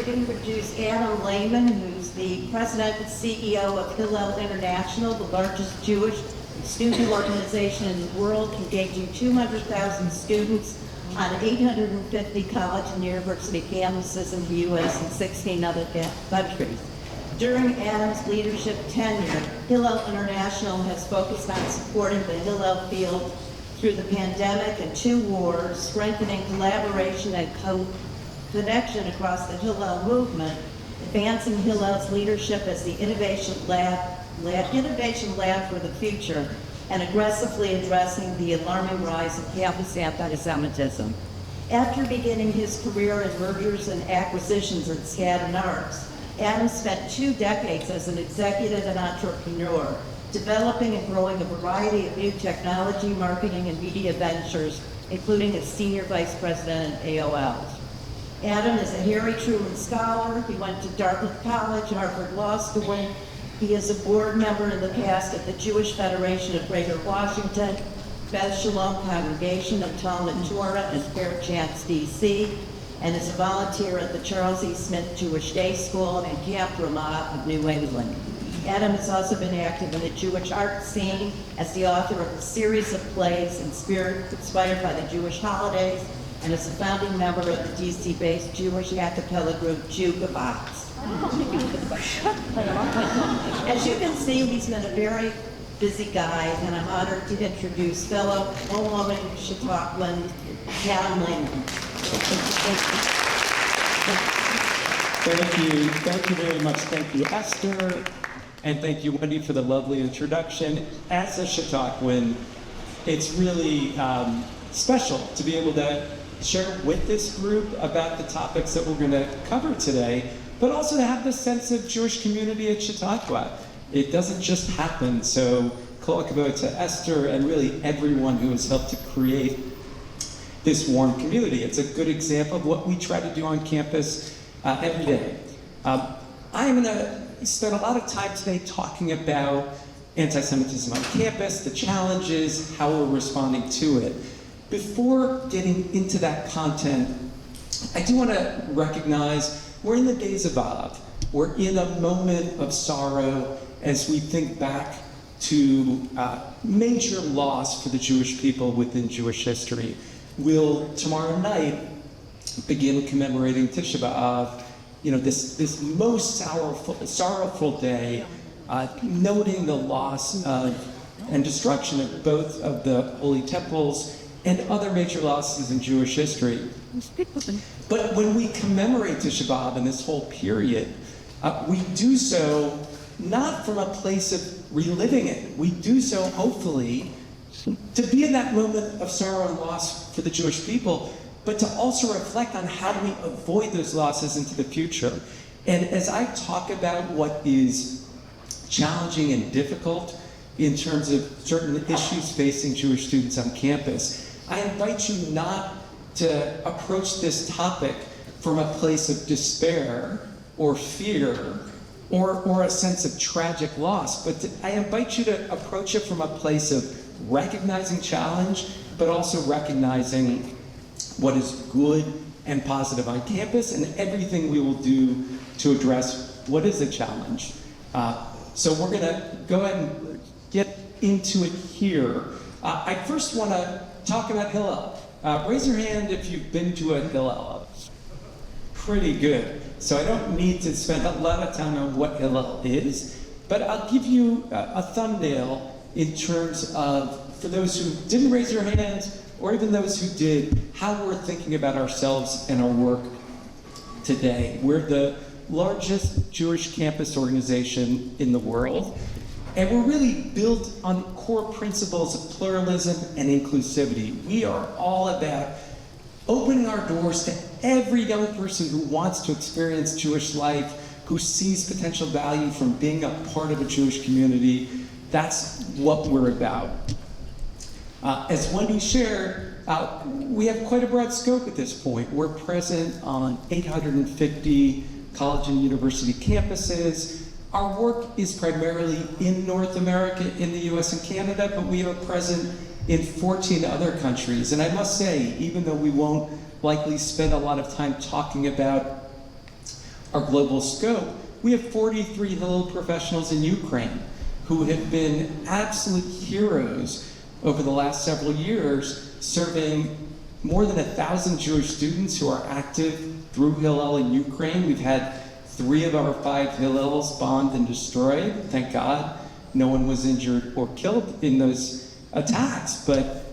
to introduce Adam Lehman, who's the president and CEO of Hillel International, the largest Jewish student organization in the world, engaging 200,000 students on 850 college and university campuses in the U.S. and 16 other countries. During Adam's leadership tenure, Hillel International has focused on supporting the Hillel field through the pandemic and 2 wars, strengthening collaboration and connection across the Hillel movement, advancing Hillel's leadership as the innovation lab for the future, and aggressively addressing the alarming rise of campus anti-Semitism. After beginning his career in mergers and acquisitions at Skadden Arps, Adam spent 2 decades as an executive and entrepreneur, developing and growing a variety of new technology, marketing, and media ventures, including as senior vice president at AOL. Adam is a Harry Truman Scholar. He went to Dartmouth College, Harvard Law School. He is a board member in the past at the Jewish Federation of Greater Washington, Beth Shalom Congregation of Talmud Torah and Fair Chance, D.C., and is a volunteer at the Charles E. Smith Jewish Day School and Camp Ramah of New England. Adam has also been active in the Jewish art scene as the author of a series of plays inspired by the Jewish holidays, and is a founding member of the DC-based Jewish a cappella group Jukebox. As you can see, he's been a very busy guy, and I'm honored to introduce fellow Ohlman Chautauquan Adam Lehman. Thank you very much. Thank you, Esther, and thank you, Wendy, for the lovely introduction. As a Chautauquan, it's really special to be able to share with this group about the topics that we're going to cover today, but also to have this sense of Jewish community at Chautauqua. It doesn't just happen, so kol hakavod to Esther and really everyone who has helped to create this warm community. It's a good example of what we try to do on campus every day. I'm going to spend a lot of time today talking about anti-Semitism on campus, the challenges, how we're responding to it. Before getting into that content, I do want to recognize we're in the days of Av. We're in a moment of sorrow as we think back to major loss for the Jewish people within Jewish history. We'll tomorrow night begin commemorating Tisha B'Av, this most sorrowful day, noting the loss of and destruction of both of the holy temples and other major losses in Jewish history. But when we commemorate Tisha B'Av in this whole period, we do so not from a place of reliving it. We do so, hopefully, to be in that moment of sorrow and loss for the Jewish people, but to also reflect on how do we avoid those losses into the future. And as I talk about what is challenging and difficult in terms of certain issues facing Jewish students on campus, I invite you not to approach this topic from a place of despair or fear or a sense of tragic loss, but I invite you to approach it from a place of recognizing challenge, but also recognizing what is good and positive on campus and everything we will do to address what is a challenge. So we're gonna go ahead and get into it here. I first wanna talk about Hillel. Raise your hand if you've been to a Hillel. Pretty good. So I don't need to spend a lot of time on what Hillel is, but I'll give you a thumbnail in terms of, for those who didn't raise your hands, or even those who did, how we're thinking about ourselves and our work today. We're the largest Jewish campus organization in the world, and we're really built on core principles of pluralism and inclusivity. We are all about opening our doors to every young person who wants to experience Jewish life, who sees potential value from being a part of a Jewish community. That's what we're about. As Wendy shared, we have quite a broad scope at this point. We're present on 850 college and university campuses. Our work is primarily in North America, in the US and Canada, but we are present in 14 other countries. And I must say, even though we won't likely spend a lot of time talking about our global scope, we have 43 Hillel professionals in Ukraine who have been absolute heroes over the last several years, serving more than 1,000 Jewish students who are active through Hillel in Ukraine. We've had 3 of our 5 Hillels bombed and destroyed. Thank God no one was injured or killed in those attacks, but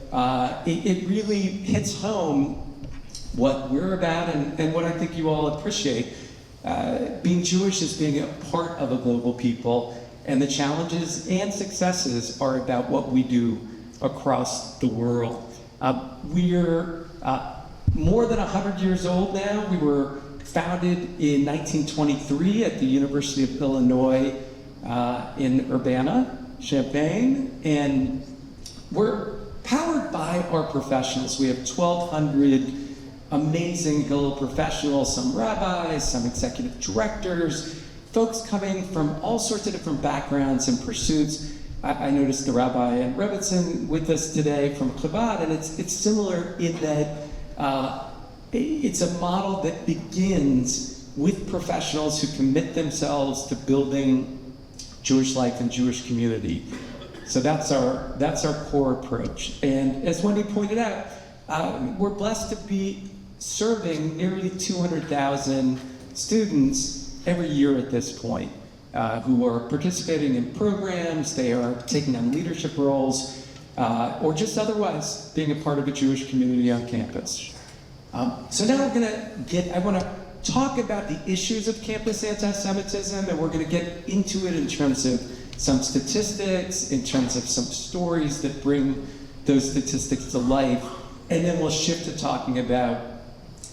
it really hits home what we're about and what I think you all appreciate. Being Jewish is being a part of a global people, and the challenges and successes are about what we do across the world. We're more than 100 years old now. We were founded in 1923 at the University of Illinois in Urbana-Champaign, and we're powered by our professionals. We have 1,200 amazing Hillel professionals, some rabbis, some executive directors, folks coming from all sorts of different backgrounds and pursuits. I noticed the Rabbi and Rebbitzin with us today from Chabad, and it's similar in that it's a model that begins with professionals who commit themselves to building Jewish life and Jewish community. So that's our core approach. And as Wendy pointed out, we're blessed to be serving nearly 200,000 students every year at this point, who are participating in programs, they are taking on leadership roles, or just otherwise being a part of a Jewish community on campus. So now I want to talk about the issues of campus anti-Semitism, and we're going to get into it in terms of some statistics, in terms of some stories that bring those statistics to life, and then we'll shift to talking about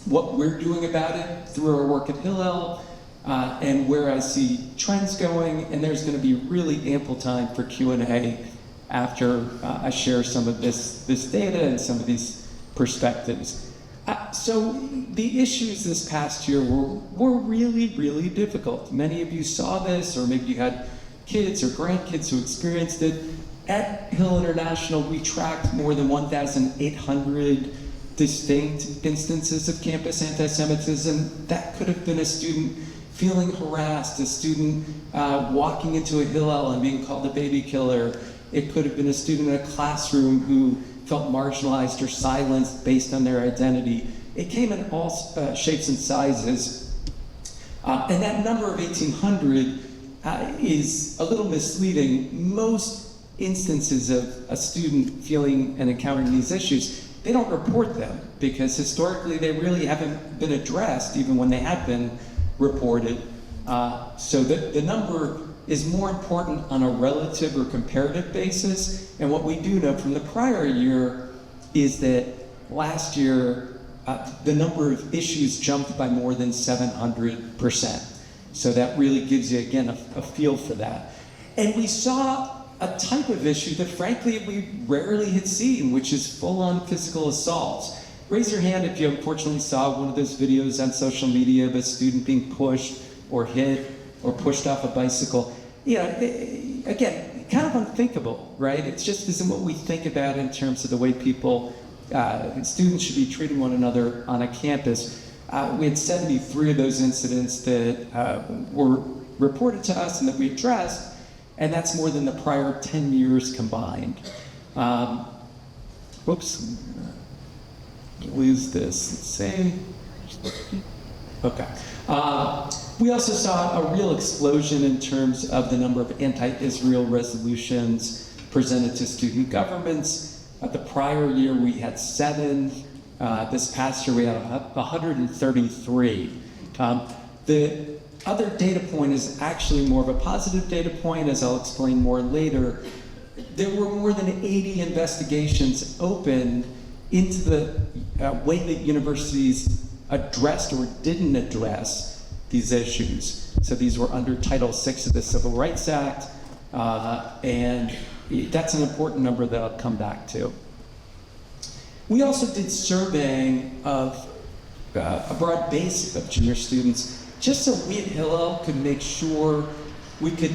what we're doing about it through our work at Hillel, and where I see trends going, and there's going to be really ample time for Q&A after I share some of this data and some of these perspectives. So the issues this past year were really, really difficult. Many of you saw this, or maybe you had kids or grandkids who experienced it. At Hillel International, we tracked more than 1,800 distinct instances of campus anti-Semitism. That could have been a student feeling harassed, a student walking into a Hillel and being called a baby killer. It could have been a student in a classroom who felt marginalized or silenced based on their identity. It came in all shapes and sizes. And that number of 1,800 is a little misleading. Most instances of a student feeling and encountering these issues, they don't report them because historically they really haven't been addressed even when they have been reported. So the number is more important on a relative or comparative basis. And what we do know from the prior year is that last year, the number of issues jumped by more than 700%. So that really gives you, again, a feel for that. And we saw a type of issue that frankly we rarely had seen, which is full-on physical assaults. Raise your hand if you unfortunately saw one of those videos on social media of a student being pushed or hit or pushed off a bicycle. You know, again, kind of unthinkable, right? It just isn't what we think about in terms of the way people, students should be treating one another on a campus. We had 73 of those incidents that were reported to us and that we addressed, and that's more than the prior 10 years combined. Whoops. Lose this. Let's see. Okay. We also saw a real explosion in terms of the number of anti-Israel resolutions presented to student governments. The prior year we had 7. This past year we had 133. The other data point is actually more of a positive data point, as I'll explain more later. There were more than 80 investigations opened into the way that universities addressed or didn't address these issues. So these were under Title VI of the Civil Rights Act, and that's an important number that I'll come back to. We also did surveying of a broad base of junior students, just so we at Hillel could make sure we could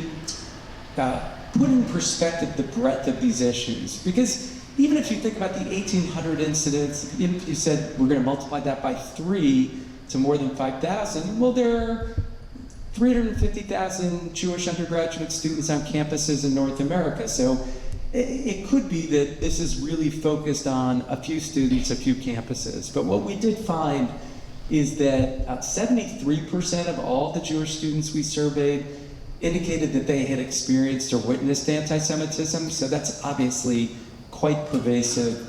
put in perspective the breadth of these issues. Because even if you think about the 1,800 incidents, even if you said we're going to multiply that by 3 to more than 5,000, well, there are 350,000 Jewish undergraduate students on campuses in North America. So it could be that this is really focused on a few students, a few campuses. But what we did find is that 73% of all the Jewish students we surveyed indicated that they had experienced or witnessed anti-Semitism. So that's obviously quite pervasive.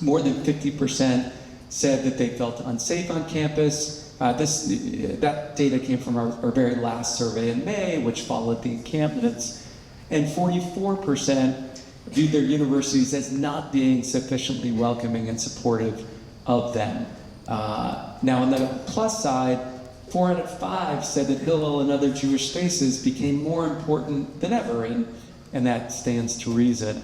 More than 50% said that they felt unsafe on campus. That data came from our very last survey in May, which followed the encampments. And 44% viewed their universities as not being sufficiently welcoming and supportive of them. Now, on the plus side, 4 out of 5 said that Hillel and other Jewish spaces became more important than ever, and that stands to reason.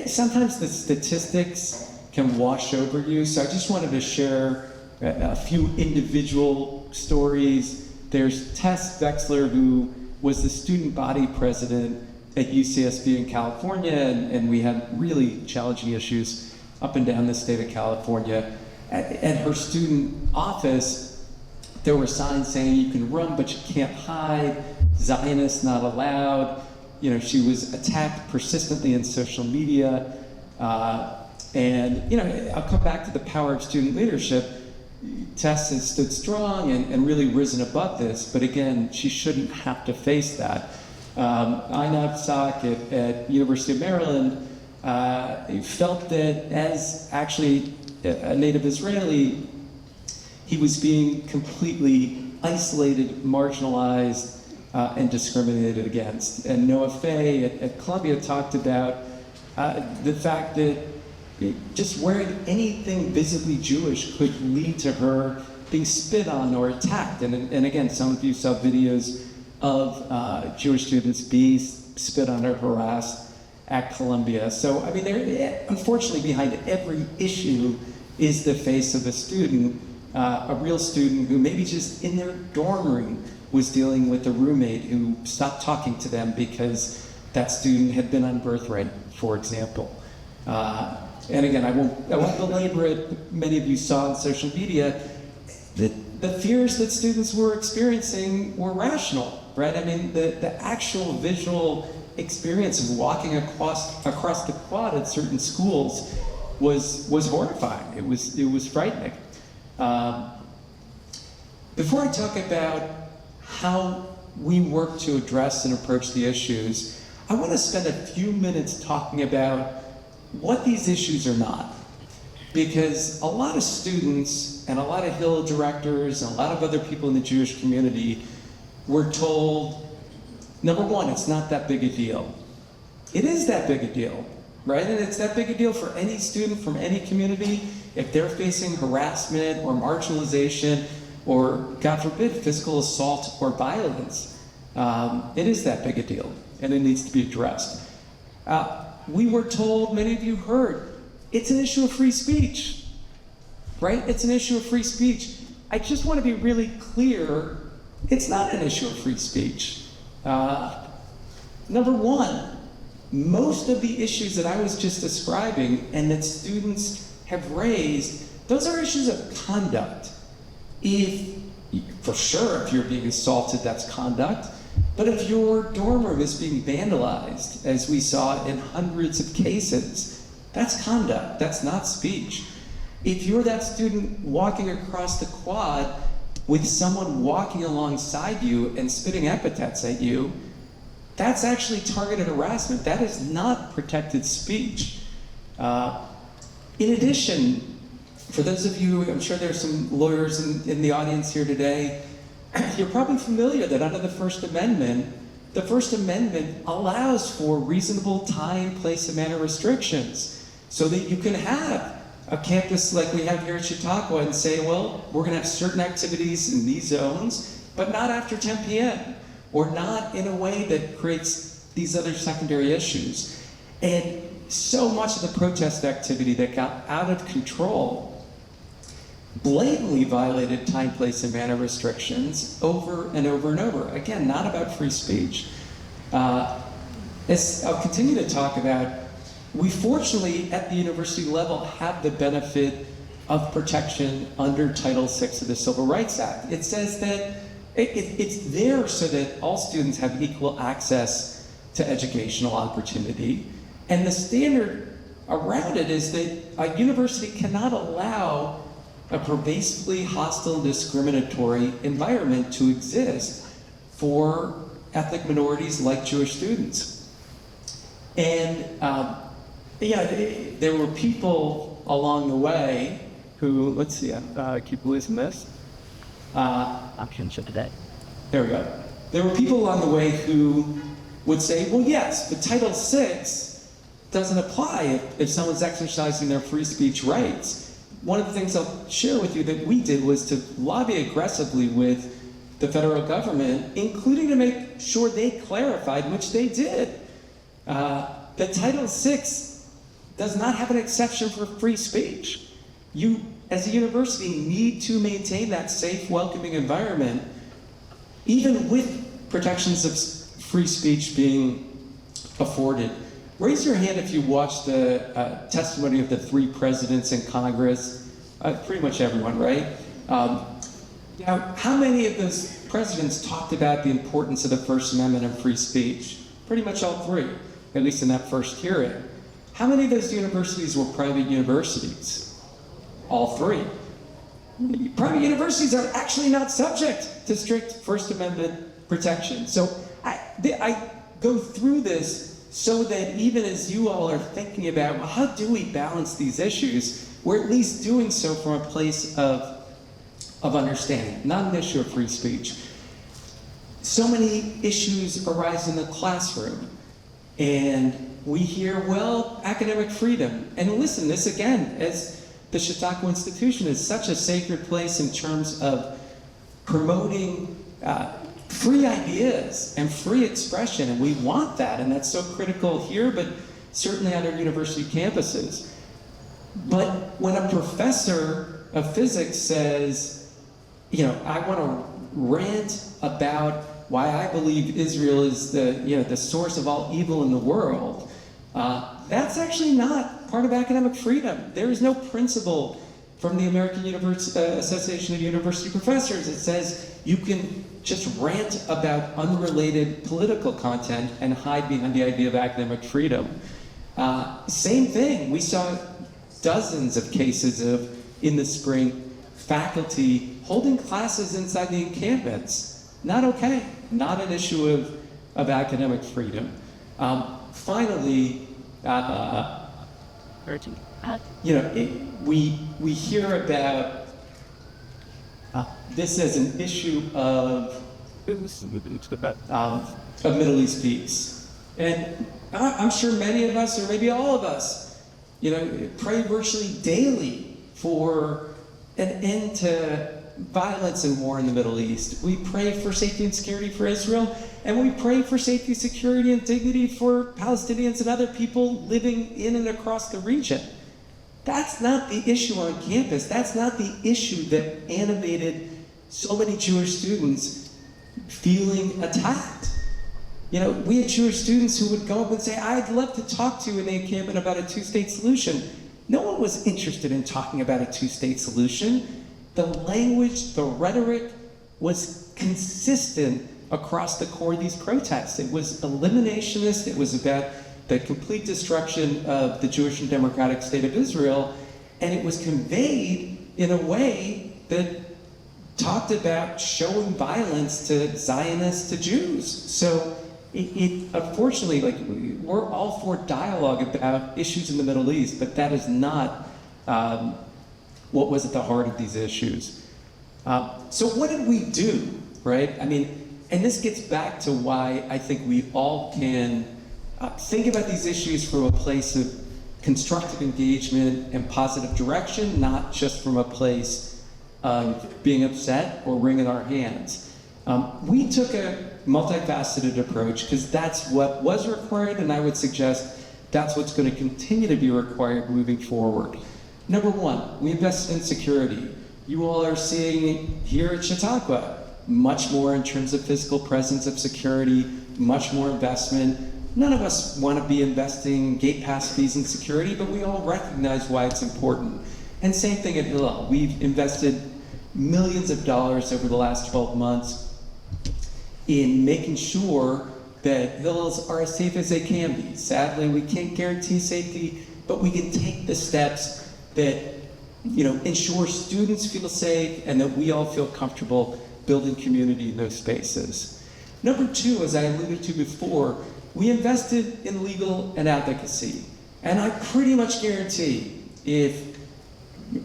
Sometimes the statistics can wash over you, so I just wanted to share a few individual stories. There's Tess Vexler, who was the student body president at UCSB in California, and we had really challenging issues up and down the state of California. At her student office, there were signs saying you can run, but you can't hide, Zionists not allowed. You know, she was attacked persistently in social media. And, you know, I'll come back to the power of student leadership. Tess has stood strong and really risen above this, but again, she shouldn't have to face that. Einab Sak at University of Maryland felt that as actually a native Israeli, he was being completely isolated, marginalized, and discriminated against. And Noah Fay at Columbia talked about the fact that just wearing anything visibly Jewish could lead to her being spit on or attacked. And again, some of you saw videos of Jewish students being spit on or harassed at Columbia. So, I mean, unfortunately, behind every issue is the face of a student, a real student who maybe just in their dorm room was dealing with a roommate who stopped talking to them because that student had been on birthright, for example. And again, I won't belabor it. Many of you saw on social media that the fears that students were experiencing were rational, right? I mean, the actual visual experience of walking across the quad at certain schools was horrifying. It was frightening. Before I talk about how we work to address and approach the issues, I want to spend a few minutes talking about what these issues are not. Because a lot of students and a lot of Hillel directors and a lot of other people in the Jewish community were told, number one, it's not that big a deal. It is that big a deal, right? And it's that big a deal for any student from any community if they're facing harassment or marginalization or, God forbid, physical assault or violence. It is that big a deal, and it needs to be addressed. We were told, many of you heard, it's an issue of free speech, right? It's an issue of free speech. I just want to be really clear, it's not an issue of free speech. Number one, most of the issues that I was just describing and that students have raised, those are issues of conduct. For sure, if you're being assaulted, that's conduct. But if your dorm room is being vandalized, as we saw in hundreds of cases, that's conduct, that's not speech. If you're that student walking across the quad with someone walking alongside you and spitting epithets at you, that's actually targeted harassment. That is not protected speech. In addition, for those of you, I'm sure there's some lawyers in the audience here today, you're probably familiar that under the First Amendment allows for reasonable time, place, and manner restrictions so that you can have a campus like we have here at Chautauqua and say, well, we're going to have certain activities in these zones, but not after 10 p.m. or not in a way that creates these other secondary issues. And so much of the protest activity that got out of control blatantly violated time, place, and manner restrictions over and over and over. Again, not about free speech. As I'll continue to talk about, we fortunately at the university level have the benefit of protection under Title VI of the Civil Rights Act. It says that It's there so that all students have equal access to educational opportunity. And the standard around it is that a university cannot allow a pervasively hostile and discriminatory environment to exist for ethnic minorities like Jewish students. And there were people along the way who, let's see, I keep losing this. Today. There we go. There were people along the way who would say, well, yes, but Title VI doesn't apply if someone's exercising their free speech rights. One of the things I'll share with you that we did was to lobby aggressively with the federal government, including to make sure they clarified, which they did, that Title VI does not have an exception for free speech. You, as a university, need to maintain that safe, welcoming environment, even with protections of free speech being afforded. Raise your hand if you watched the testimony of the 3 presidents in Congress. Pretty much everyone, right? Now, how many of those presidents talked about the importance of the First Amendment and free speech? Pretty much all 3, at least in that first hearing. How many of those universities were private universities? All 3. Private universities are actually not subject to strict First Amendment protection. So I go through this so that even as you all are thinking about, well, how do we balance these issues, we're at least doing so from a place of understanding, not an issue of free speech. So many issues arise in the classroom, and we hear, well, academic freedom. And listen, this again, as the Chautauqua institution is such a sacred place in terms of promoting free ideas and free expression, and we want that, and that's so critical here, but certainly on our university campuses. But when a professor of physics says, I want to rant about why I believe Israel is the source of all evil in the world, that's actually not part of academic freedom. There is no principle from the American Association of University Professors that says you can just rant about unrelated political content and hide behind the idea of academic freedom. Same thing, we saw dozens of cases of, in the spring, faculty holding classes inside the encampments. Not okay, not an issue of academic freedom. Finally, we hear about this as an issue of Middle East peace. And I'm sure many of us, or maybe all of us, pray virtually daily for an end to violence and war in the Middle East. We pray for safety and security for Israel, and we pray for safety, security, and dignity for Palestinians and other people living in and across the region. That's not the issue on campus. That's not the issue that animated so many Jewish students feeling attacked. We had Jewish students who would go up and say, I'd love to talk to you in the encampment about a 2-state solution. No one was interested in talking about a 2-state solution. The language, the rhetoric was consistent across the core of these protests. It was eliminationist. It was about the complete destruction of the Jewish and democratic state of Israel. And it was conveyed in a way that talked about showing violence to Zionists, to Jews. So unfortunately, we're all for dialogue about issues in the Middle East, but that is not what was at the heart of these issues. So what did we do, right? And this gets back to why I think we all can think about these issues from a place of constructive engagement and positive direction, not just from a place of being upset or wringing our hands. We took a multifaceted approach because that's what was required, and I would suggest that's what's going to continue to be required moving forward. Number 1, we invested in security. You all are seeing here at Chautauqua much more in terms of physical presence of security, much more investment. None of us want to be investing gate pass fees in security, but we all recognize why it's important. And same thing at Hillel. We've invested millions of dollars over the last 12 months in making sure that Hillels are as safe as they can be. Sadly, we can't guarantee safety, but we can take the steps that ensure students feel safe and that we all feel comfortable building community in those spaces. Number two, as I alluded to before, we invested in legal and advocacy. And I pretty much guarantee if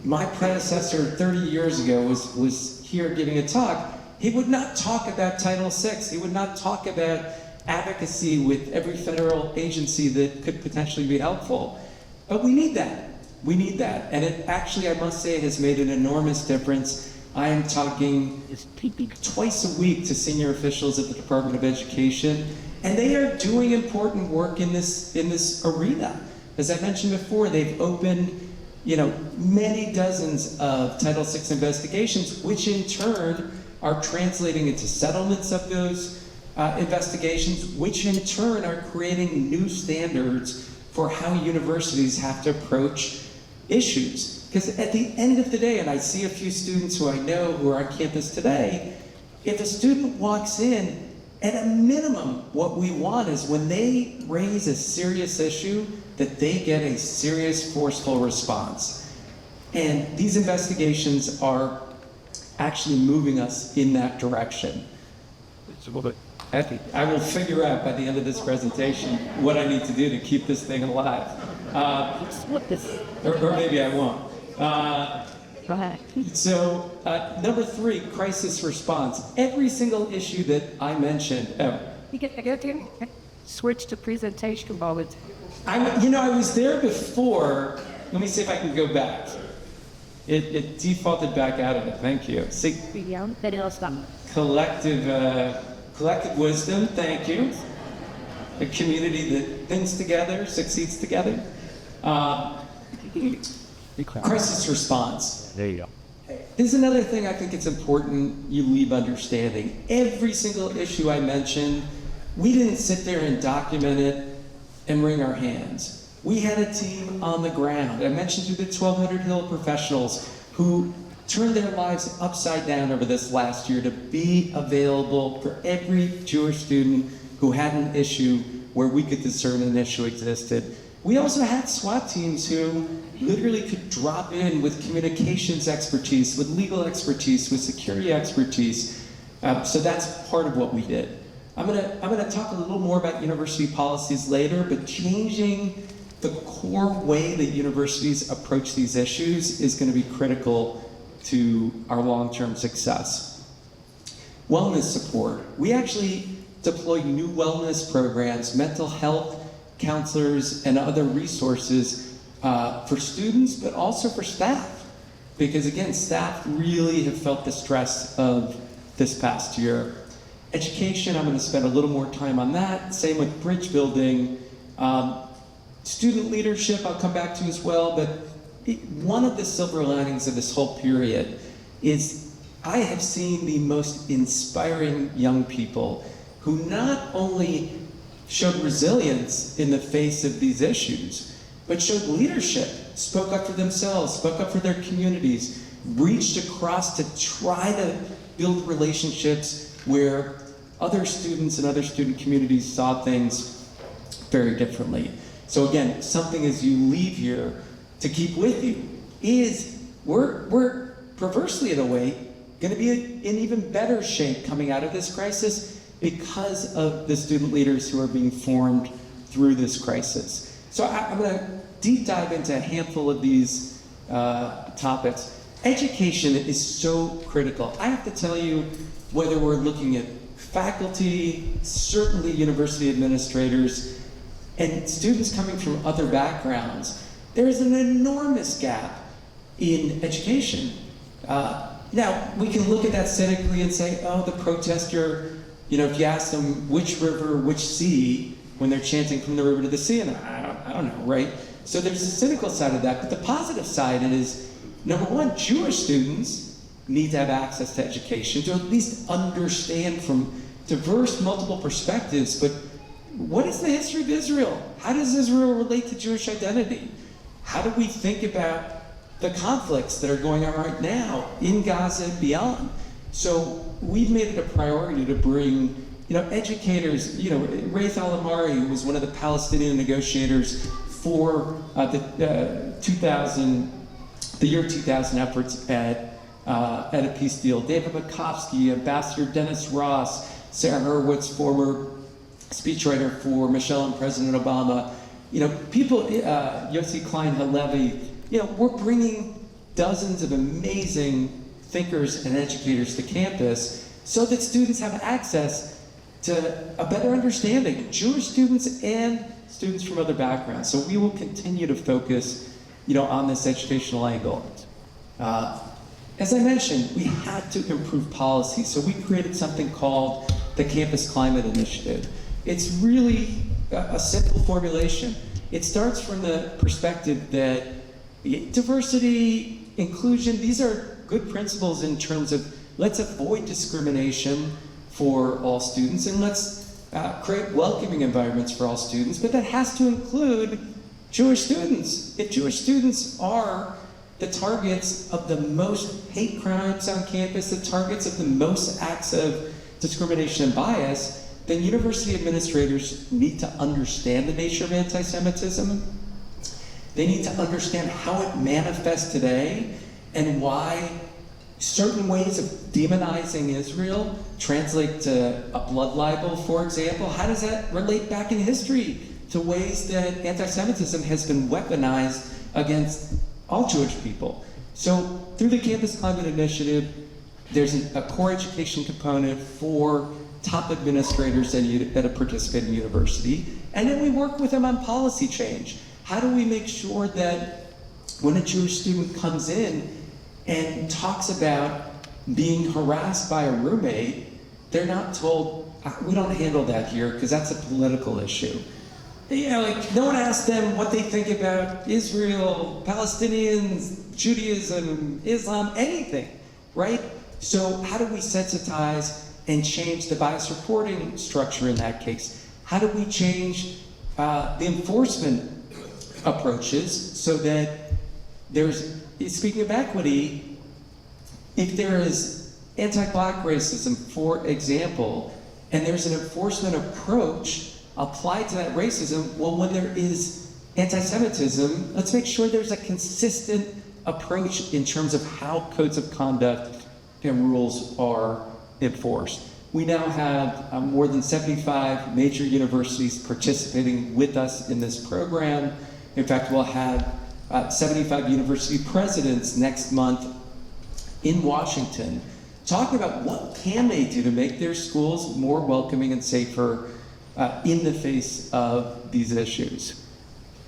my predecessor 30 years ago was here giving a talk, he would not talk about Title VI. He would not talk about advocacy with every federal agency that could potentially be helpful. But we need that. We need that. And it actually, I must say, has made an enormous difference. I am talking twice a week to senior officials at the Department of Education, and they are doing important work in this arena. As I mentioned before, they've opened many dozens of Title VI investigations, which in turn are translating into settlements of those investigations, which in turn are creating new standards for how universities have to approach issues. Because at the end of the day, and I see a few students who I know who are on campus today, if a student walks in, at a minimum, what we want is when they raise a serious issue, that they get a serious, forceful response. And these investigations are actually moving us in that direction. I will figure out by the end of this presentation what I need to do to keep this thing alive. Or maybe I won't. Go ahead. So, number three, crisis response. Every single issue that I mentioned, Switch to presentation mode. I was there before. Let me see if I can go back. It defaulted back out of it. Thank you. See, collective wisdom. Thank you. A community that thinks together, succeeds together. Crisis response. There you go. This is another thing I think it's important you leave understanding. Every single issue I mentioned, we didn't sit there and document it and wring our hands. We had a team on the ground. I mentioned you the 1,200 Hillel professionals who turned their lives upside down over this last year to be available for every Jewish student who had an issue where we could discern an issue existed. We also had SWAT teams who literally could drop in with communications expertise, with legal expertise, with security expertise. So that's part of what we did. I'm gonna talk a little more about university policies later, but changing the core way that universities approach these issues is gonna be critical to our long-term success. Wellness support. We actually deploy new wellness programs, mental health counselors, and other resources for students, but also for staff. Because again, staff really have felt the stress of this past year. Education, I'm gonna spend a little more time on that. Same with bridge building. Student leadership, I'll come back to as well, but one of the silver linings of this whole period is I have seen the most inspiring young people who not only showed resilience in the face of these issues, but showed leadership, spoke up for themselves, spoke up for their communities, reached across to try to build relationships where other students and other student communities saw things very differently. So again, something as you leave here to keep with you is we're perversely in a way going to be in even better shape coming out of this crisis because of the student leaders who are being formed through this crisis. So I'm going to deep dive into a handful of these topics. Education is so critical. I have to tell you, whether we're looking at faculty, certainly university administrators, and students coming from other backgrounds, there is an enormous gap in education. Now, we can look at that cynically and say, oh, the protester, if you ask them which river, which sea, when they're chanting from the river to the sea, and I don't know, right? So there's a cynical side of that, but the positive side is, number one, Jewish students need to have access to education, to at least understand from diverse, multiple perspectives, but what is the history of Israel? How does Israel relate to Jewish identity? How do we think about the conflicts that are going on right now in Gaza and beyond? So we've made it a priority to bring educators, Raith Al-Amari, who was one of the Palestinian negotiators for the year 2000 efforts at a peace deal. David Makovsky, Ambassador Dennis Ross, Sarah Hurwitz, former speechwriter for Michelle and President Obama. People, Yossi Klein Halevi, we're bringing dozens of amazing thinkers and educators to campus so that students have access to a better understanding, Jewish students and students from other backgrounds. So we will continue to focus, on this educational angle. As I mentioned, we had to improve policy, so we created something called the Campus Climate Initiative. It's really a simple formulation. It starts from the perspective that diversity, inclusion, these are good principles in terms of let's avoid discrimination for all students and let's create welcoming environments for all students, but that has to include Jewish students. If Jewish students are the targets of the most hate crimes on campus, the targets of the most acts of discrimination and bias, then university administrators need to understand the nature of anti-Semitism. They need to understand how it manifests today and why certain ways of demonizing Israel translate to a blood libel, for example. How does that relate back in history to ways that anti-Semitism has been weaponized against all Jewish people? So through the Campus Climate Initiative, there's a core education component for top administrators at a participating university, and then we work with them on policy change. How do we make sure that when a Jewish student comes in and talks about being harassed by a roommate, they're not told, we don't handle that here because that's a political issue. No one asks them what they think about Israel, Palestinians, Judaism, Islam, anything, right? So how do we sensitize and change the bias reporting structure in that case? How do we change the enforcement approaches so that speaking of equity, if there is anti-Black racism, for example, and there's an enforcement approach applied to that racism, well, when there is anti-Semitism, let's make sure there's a consistent approach in terms of how codes of conduct and rules are enforced. We now have more than 75 major universities participating with us in this program. In fact, we'll have 75 university presidents next month in Washington talking about what can they do to make their schools more welcoming and safer in the face of these issues.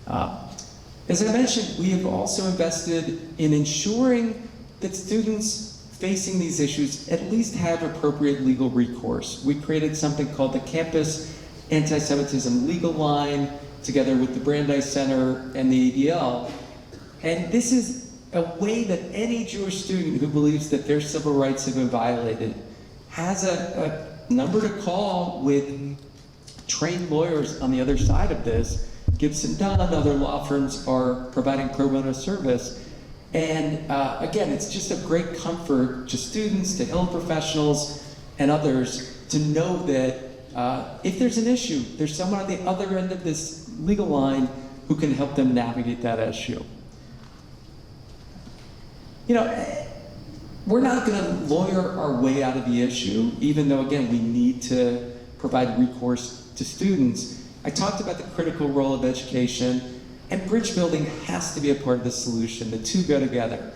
As I mentioned, we have also invested in ensuring that students facing these issues at least have appropriate legal recourse. We created something called the Campus Anti-Semitism Legal Line, together with the Brandeis Center and the ADL. And this is a way that any Jewish student who believes that their civil rights have been violated has a number to call with trained lawyers on the other side of this. Gibson Dunn and other law firms are providing pro bono service. And again, it's just a great comfort to students, to Hillel professionals, and others to know that if there's an issue, there's someone on the other end of this legal line who can help them navigate that issue. We're not going to lawyer our way out of the issue, even though, again, we need to provide recourse to students. I talked about the critical role of education, and bridge building has to be a part of the solution. The two go together.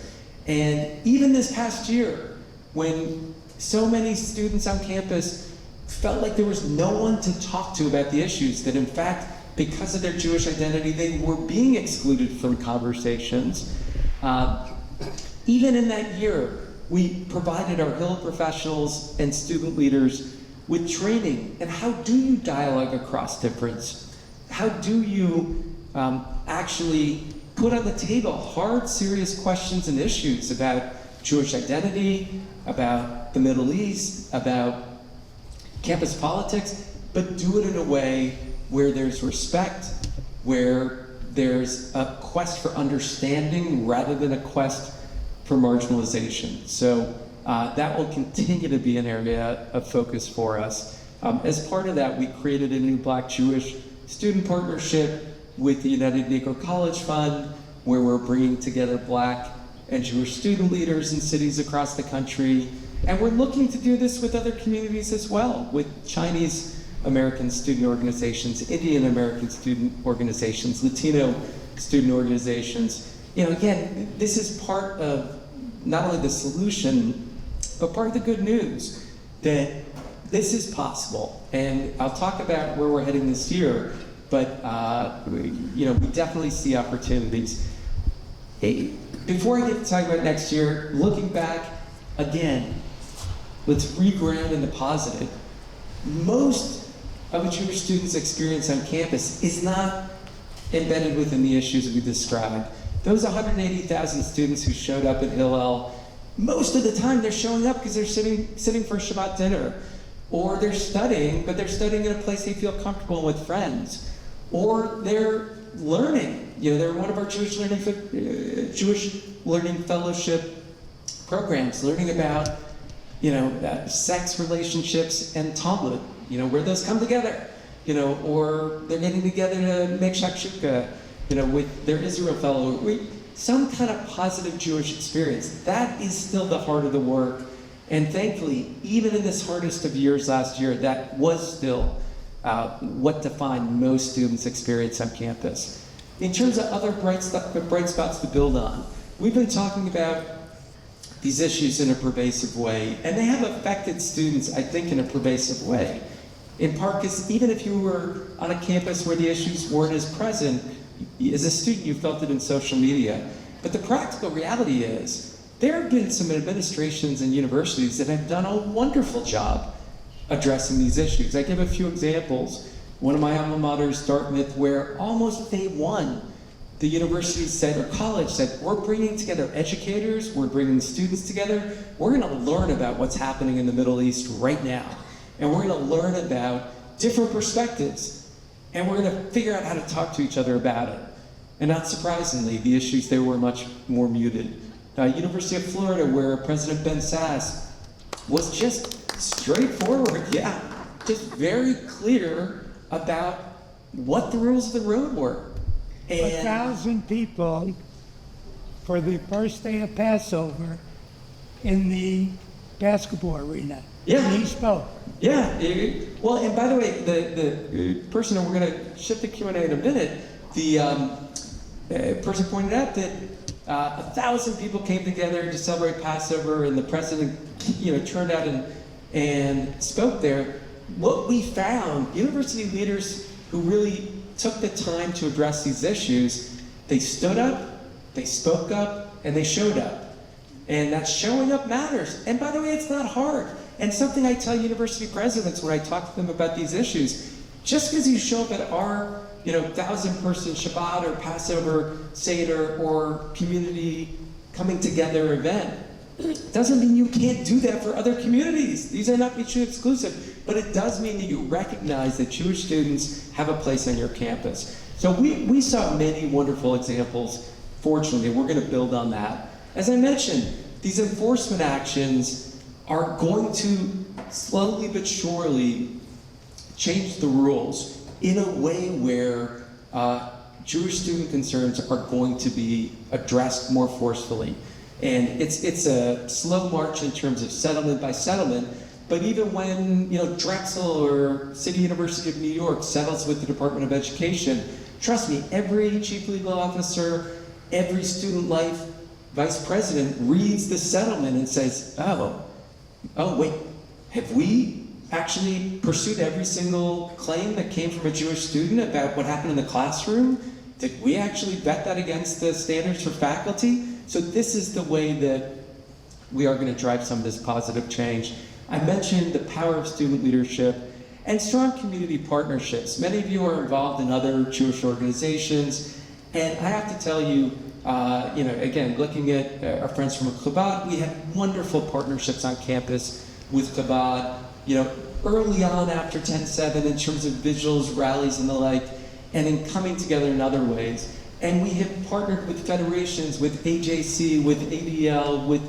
And even this past year, when so many students on campus felt like there was no one to talk to about the issues, that in fact, because of their Jewish identity, they were being excluded from conversations. Even in that year, we provided our Hillel professionals and student leaders with training. And how do you dialogue across difference? How do you actually put on the table hard, serious questions and issues about Jewish identity, about the Middle East, about campus politics, but do it in a way where there's respect, where there's a quest for understanding rather than a quest for marginalization. So that will continue to be an area of focus for us. As part of that, we created a new Black-Jewish student partnership with the United Negro College Fund, where we're bringing together Black and Jewish student leaders in cities across the country. And we're looking to do this with other communities as well, with Chinese American student organizations, Indian American student organizations, Latino student organizations. You know, again, this is part of not only the solution, but part of the good news that this is possible. And I'll talk about where we're heading this year, but you know, we definitely see opportunities. Hey, before I get to talk about next year, looking back, again, let's reground in the positive. Most of a Jewish student's experience on campus is not embedded within the issues we described. Those 180,000 students who showed up at Hillel, most of the time they're showing up because they're sitting for Shabbat dinner, or they're studying, but they're studying in a place they feel comfortable with friends, or they're learning. You know, they're one of our Jewish Learning Fellowship programs, learning about, you know, sex, relationships, and Talmud. You know, where those come together. You know, or they're getting together to make shakshuka, you know, with their Israel fellow. Some kind of positive Jewish experience. That is still the heart of the work. And thankfully, even in this hardest of years last year, that was still what defined most students' experience on campus. In terms of other bright spots to build on, we've been talking about these issues in a pervasive way, and they have affected students, I think, in a pervasive way. In part because even if you were on a campus where the issues weren't as present, as a student you felt it in social media. But the practical reality is, there have been some administrations and universities that have done a wonderful job addressing these issues. I give a few examples. One of my alma maters, Dartmouth, where almost day one, the university said, or college said, we're bringing together educators, we're bringing students together, we're gonna learn about what's happening in the Middle East right now. And we're gonna learn about different perspectives. And we're gonna figure out how to talk to each other about it. And not surprisingly, the issues there were much more muted. University of Florida, where President Ben Sass was just straightforward, just very clear about what the rules of the road were. And 1,000 people for the first day of Passover in the basketball arena. Yeah. And he spoke. Yeah, well, and by the way, the person, and we're going to shift the Q&A in a minute, the person pointed out that 1,000 people came together to celebrate Passover, and the president, you know, turned out and spoke there. What we found, university leaders who really took the time to address these issues, they stood up, they spoke up, and they showed up. And that showing up matters. And by the way, it's not hard. And something I tell university presidents when I talk to them about these issues, just because you show up at our, you know, 1,000-person Shabbat or Passover Seder or community coming together event, doesn't mean you can't do that for other communities. These are not mutually exclusive, but it does mean that you recognize that Jewish students have a place on your campus. So we saw many wonderful examples. Fortunately, we're going to build on that. As I mentioned, these enforcement actions are going to slowly but surely change the rules in a way where Jewish student concerns are going to be addressed more forcefully. And it's a slow march in terms of settlement by settlement, but even when, you know, Drexel or City University of New York settles with the Department of Education, trust me, every chief legal officer, every student life vice president reads the settlement and says, oh wait, have we actually pursued every single claim that came from a Jewish student about what happened in the classroom? Did we actually vet that against the standards for faculty? So this is the way that we are going to drive some of this positive change. I mentioned the power of student leadership and strong community partnerships. Many of you are involved in other Jewish organizations, and I have to tell you, you know, again, looking at our friends from Chabad, we have wonderful partnerships on campus with Chabad, you know, early on after 10/7 in terms of visuals, rallies, and the like, and in coming together in other ways. And we have partnered with federations, with AJC, with ADL, with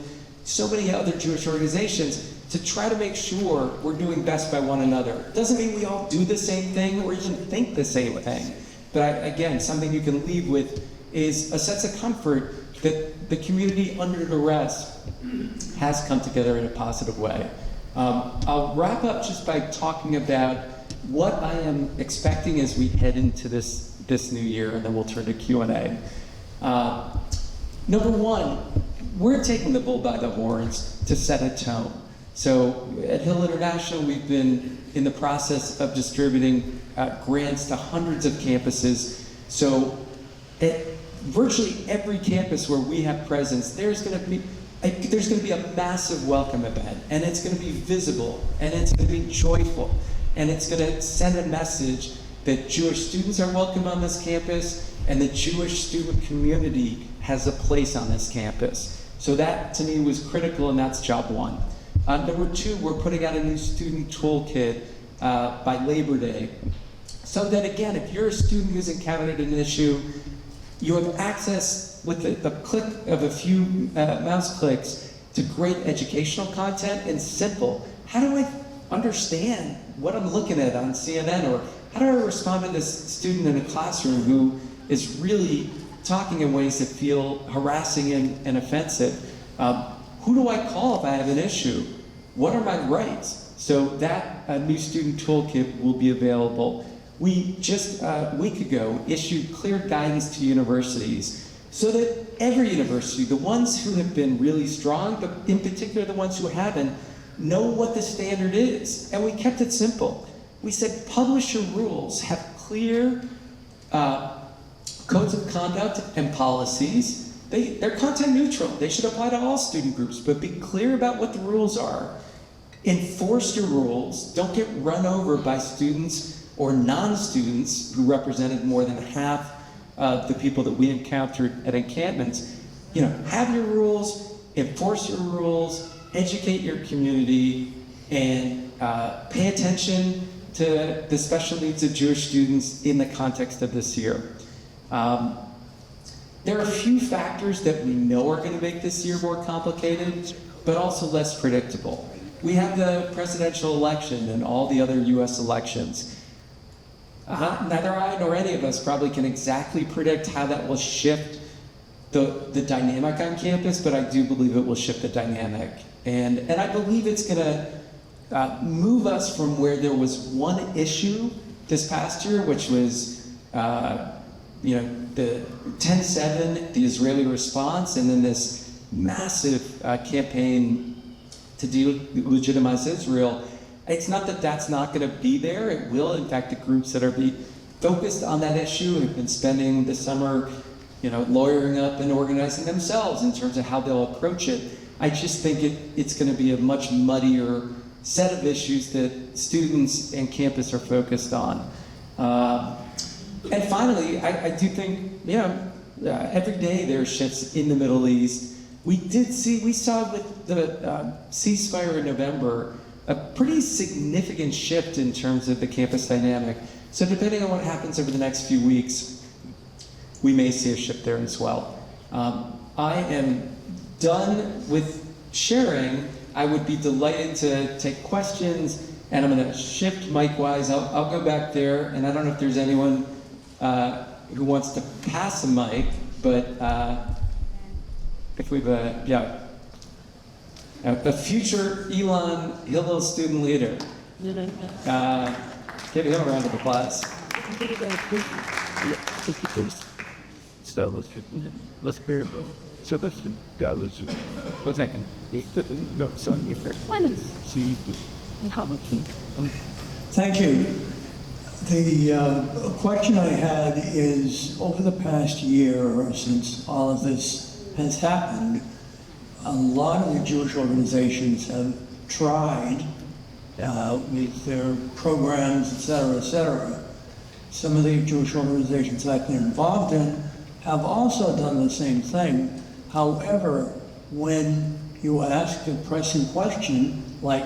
so many other Jewish organizations to try to make sure we're doing best by one another. Doesn't mean we all do the same thing or even think the same thing. But again, something you can leave with is a sense of comfort that the community under duress has come together in a positive way. I'll wrap up just by talking about what I am expecting as we head into this new year, and then we'll turn to Q&A. Number one, we're taking the bull by the horns to set a tone. So at Hillel International, we've been in the process of distributing grants to hundreds of campuses. So at virtually every campus where we have presence, there's going to be a massive welcome event, and it's going to be visible, and it's going to be joyful, and it's going to send a message that Jewish students are welcome on this campus, and the Jewish student community has a place on this campus. So that, to me, was critical, and that's job one. Number two, we're putting out a new student toolkit by Labor Day, so that, again, if you're a student who's encountered an issue, you have access with the click of a few mouse clicks to great educational content and simple. How do I understand what I'm looking at on CNN? Or how do I respond to this student in a classroom who is really talking in ways that feel harassing and offensive? Who do I call if I have an issue? What are my rights? So that new student toolkit will be available. We just a week ago issued clear guidance to universities so that every university, the ones who have been really strong, but in particular the ones who haven't, know what the standard is. And we kept it simple. We said publish your rules, have clear codes of conduct and policies. They're content neutral. They should apply to all student groups, but be clear about what the rules are. Enforce your rules. Don't get run over by students or non-students who represented more than half of the people that we encountered at encampments. You know, have your rules, enforce your rules, educate your community, and pay attention to the special needs of Jewish students in the context of this year. There are a few factors that we know are going to make this year more complicated, but also less predictable. We have the presidential election and all the other US elections. Neither I nor any of us probably can exactly predict how that will shift the dynamic on campus, but I do believe it will shift the dynamic. And I believe it's going to move us from where there was one issue this past year, which was the 10/7, the Israeli response, and then this massive campaign to delegitimize Israel. It's not that that's not going to be there. It will. In fact, the groups that are focused on that issue have been spending the summer, lawyering up and organizing themselves in terms of how they'll approach it. I just think it's going to be a much muddier set of issues that students and campus are focused on. And finally, I do think, every day there are shifts in the Middle East. We saw with the ceasefire in November, a pretty significant shift in terms of the campus dynamic. So depending on what happens over the next few weeks, we may see a shift there as well. I am done with sharing. I would be delighted to take questions, and I'm going to shift mic-wise. I'll go back there, and I don't know if there's anyone who wants to pass a mic, but if we've the future Elon Hillel student leader. Give him a round of applause. So let's bear it. So let's go. Let's 1 second. no, son, if see Thank you. The question I had is, over the past year, since all of this has happened, a lot of the Jewish organizations have tried with their programs, et cetera. Some of the Jewish organizations I've been involved in have also done the same thing. However, when you ask a pressing question like,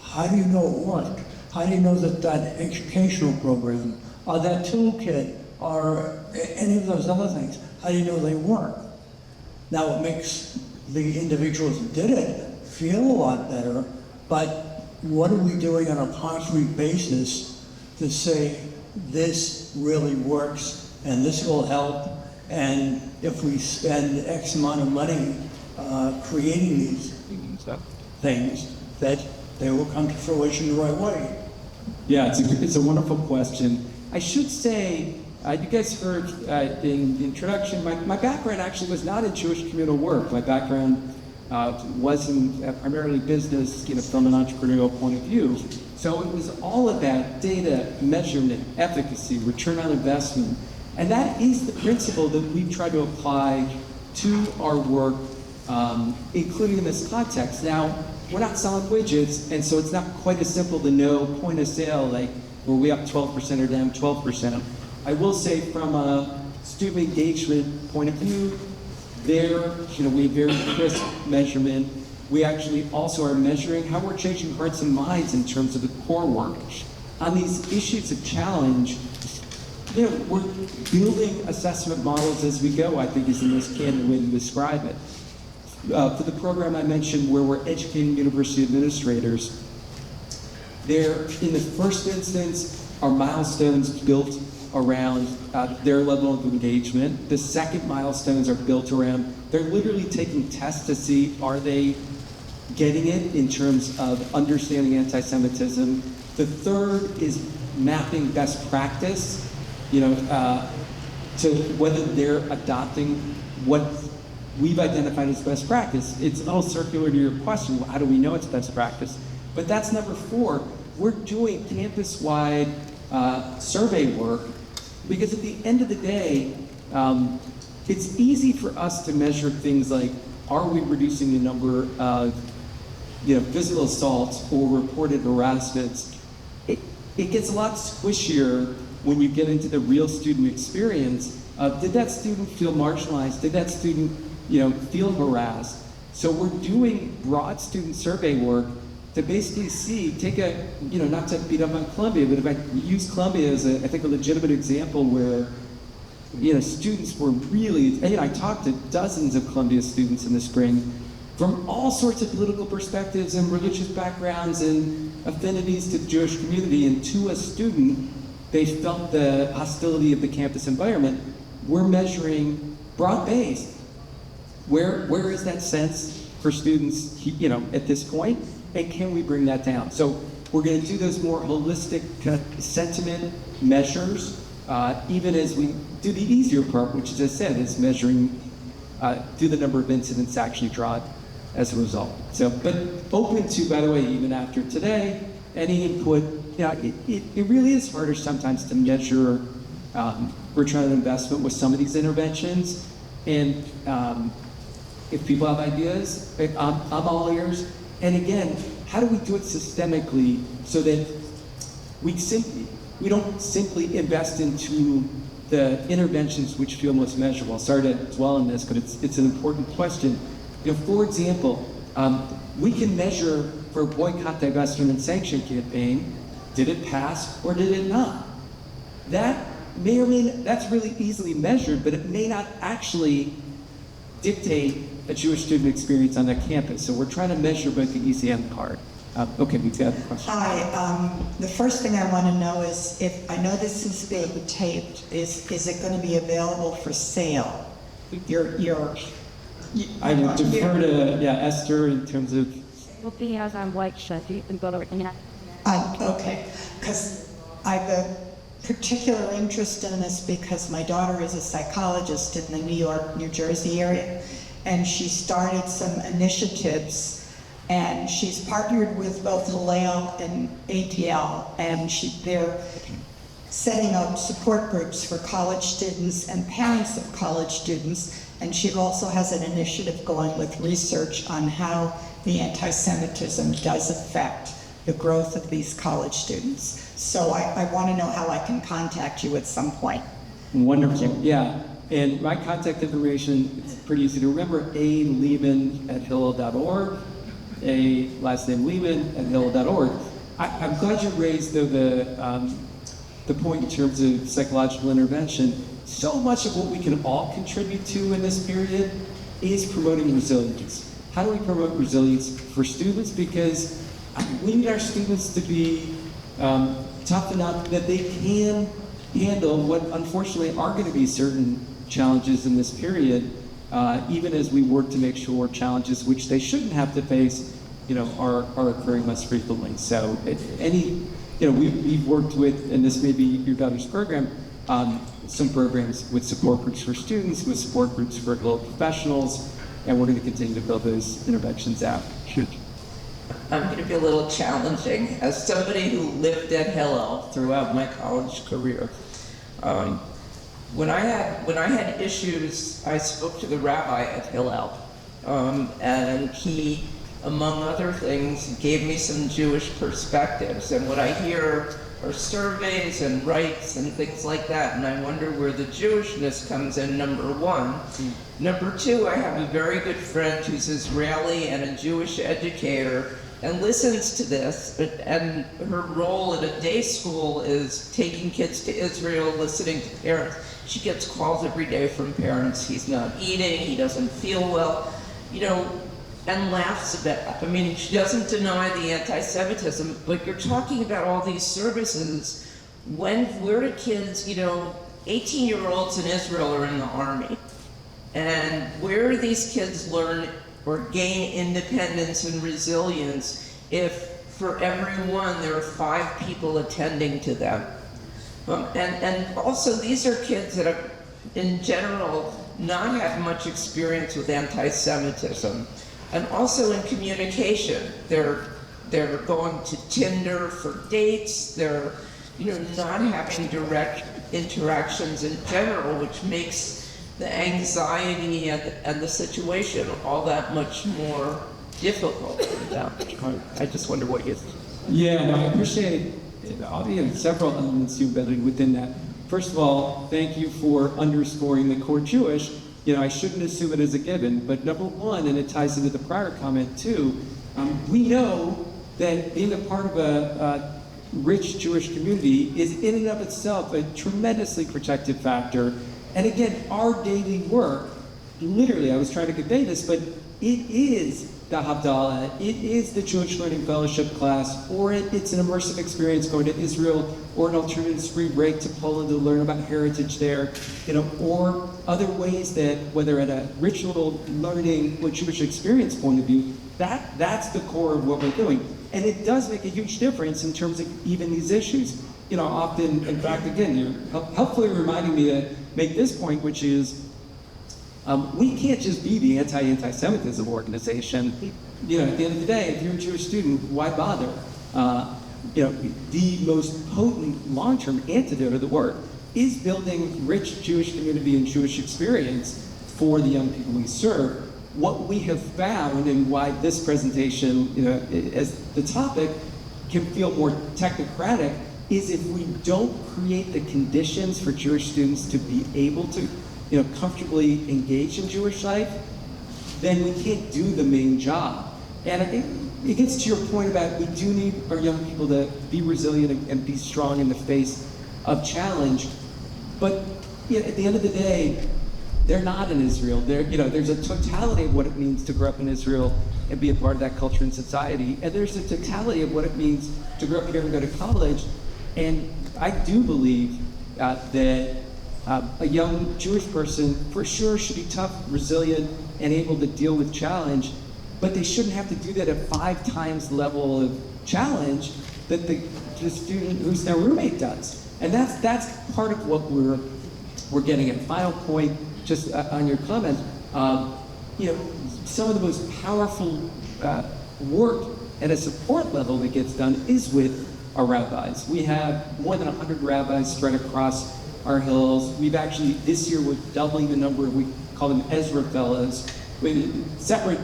how do you know it worked? How do you know that educational program, or that toolkit, or any of those other things, how do you know they work? Now, it makes the individuals who did it feel a lot better, but what are we doing on a concrete basis to say this really works and this will help, and if we spend X amount of money creating these things, that they will come to fruition the right way? Yeah, it's a wonderful question. I should say, you guys heard in the introduction, my background actually was not in Jewish communal work. My background was in primarily business, from an entrepreneurial point of view. So it was all about data, measurement, efficacy, return on investment. And that is the principle that we've tried to apply to our work, including in this context. Now, we're not selling widgets, and so it's not quite as simple to know point of sale, like, were we up 12% or down 12%. I will say from a student engagement point of view, there, we have very crisp measurement. We actually also are measuring how we're changing hearts and minds in terms of the core work. On these issues of challenge, we're building assessment models as we go, I think is the most candid way to describe it. For the program I mentioned where we're educating university administrators, there, in the first instance, are milestones built around their level of engagement. The second milestones are built around, they're literally taking tests to see, are they getting it in terms of understanding anti-Semitism. The third is mapping best practice, to whether they're adopting what we've identified as best practice. It's all circular to your question, how do we know it's best practice? But that's number 4. We're doing campus-wide survey work because at the end of the day, it's easy for us to measure things like, are we reducing the number of physical assaults or reported harassments? It gets a lot squishier when you get into the real student experience. Did that student feel marginalized? Did that student feel harassed? So we're doing broad student survey work to basically see, not to beat up on Columbia, but if I use Columbia as I think a legitimate example where, students were really, I talked to dozens of Columbia students in the spring from all sorts of political perspectives and religious backgrounds and affinities to the Jewish community, and to a student, they felt the hostility of the campus environment. We're measuring broad-based. Where is that sense for students, at this point, and can we bring that down? So we're going to do those more holistic sentiment measures, even as we do the easier part, which, as I said, is measuring, do the number of incidents actually drawn as a result. So, but open to, by the way, even after today, any input. It really is harder sometimes to measure return on investment with some of these interventions, and if people have ideas, I'm all ears. And again, how do we do it systemically so that we don't simply invest into the interventions which feel most measurable? Sorry to dwell on this, but it's an important question. For example, we can measure for a boycott, divestment, and sanction campaign, did it pass or did it not? That may or may not, that's really easily measured, but it may not actually dictate a Jewish student experience on that campus. So we're trying to measure both the easy and the hard. Okay, we've got a question. Hi, the first thing I want to know is, if I know this is being taped, is it going to be available for sale? I would defer to Esther in terms of. Will be as I'm white shirt, you can go to it. Okay, because I have a particular interest in this because my daughter is a psychologist in the New York, New Jersey area, and she started some initiatives, and she's partnered with both Hillel and ADL, and they're setting up support groups for college students and parents of college students, and she also has an initiative going with research on how the anti-Semitism does affect the growth of these college students. So I want to know how I can contact you at some point. Wonderful, yeah. And my contact information, it's pretty easy to remember, alehman@hillel.org, a last name Lehman@hillel.org. I'm glad you raised the point in terms of psychological intervention. So much of what we can all contribute to in this period is promoting resilience. How do we promote resilience for students? Because we need our students to be tough enough that they can handle what unfortunately are going to be certain challenges in this period, even as we work to make sure challenges which they shouldn't have to face, are occurring less frequently. So we've worked with, and this may be your daughter's program, some programs with support groups for students, with support groups for Hillel professionals, and we're going to continue to build those interventions out. I'm going to be a little challenging. As somebody who lived at Hillel throughout my college career, when I had issues, I spoke to the rabbi at Hillel, and he, among other things, gave me some Jewish perspectives. And what I hear are surveys and rights and things like that, and I wonder where the Jewishness comes in, number one. Number two, I have a very good friend who's Israeli and a Jewish educator and listens to this, and her role at a day school is taking kids to Israel, listening to parents. She gets calls every day from parents. He's not eating, he doesn't feel well, and laughs about it. I mean, she doesn't deny the anti-Semitism, but you're talking about all these services. Where do kids, 18-year-olds in Israel are in the army, and where do these kids learn or gain independence and resilience if for every one there are 5 people attending to them? And also, these are kids that have, in general, not had much experience with anti-Semitism. And also in communication, they're going to Tinder for dates, they're not having direct interactions in general, which makes the anxiety and the situation all that much more difficult for them. I just wonder what you think. Yeah, no, I appreciate several elements you embedded within that. First of all, thank you for underscoring the core Jewish. I shouldn't assume it as a given, but number one, and it ties into the prior comment too, we know that being a part of a rich Jewish community is in and of itself a tremendously protective factor. And again, our daily work, literally, I was trying to convey this, but it is the Havdalah, it is the Jewish Learning Fellowship class, or it's an immersive experience going to Israel, or an alternative spring break to Poland to learn about heritage there, or other ways that, whether at a ritual learning or Jewish experience point of view, that's the core of what we're doing. And it does make a huge difference in terms of even these issues. Often, in fact, again, you're helpfully reminding me to make this point, which is, we can't just be the anti-Semitism organization. At the end of the day, if you're a Jewish student, why bother? The most potent long-term antidote of the work is building rich Jewish community and Jewish experience for the young people we serve. What we have found, and why this presentation, as the topic, can feel more technocratic, is if we don't create the conditions for Jewish students to be able to comfortably engage in Jewish life, then we can't do the main job. And I think it gets to your point about we do need our young people to be resilient and be strong in the face of challenge. But at the end of the day, they're not in Israel. There's a totality of what it means to grow up in Israel and be a part of that culture and society. And there's a totality of what it means to grow up here and go to college. And I do believe that a young Jewish person for sure should be tough, resilient, and able to deal with challenge, but they shouldn't have to do that at 5 times the level of challenge that the student who's their roommate does. And that's part of what we're getting at. Final point, just on your comment, some of the most powerful work at a support level that gets done is with our rabbis. We have more than 100 rabbis spread across our hills. We've actually, this year, we're doubling the number of, we call them Ezra Fellows. Separate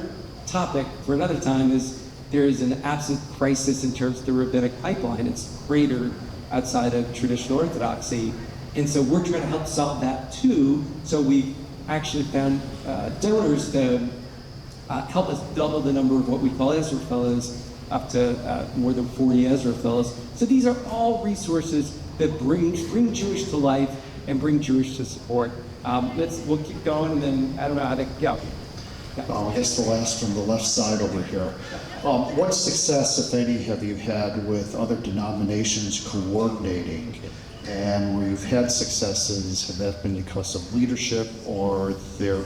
topic for another time is there is an absolute crisis in terms of the rabbinic pipeline. It's greater outside of traditional Orthodoxy. And so we're trying to help solve that too. So we actually found donors to help us double the number of what we call Ezra Fellows, up to more than 40 Ezra Fellows. So these are all resources that bring Jewish to life and bring Jewish to support. We'll keep going, and then I don't know how to go. I guess the last from the left side over here. What success, if any, have you had with other denominations coordinating? And where you've had successes, have that been because of leadership or their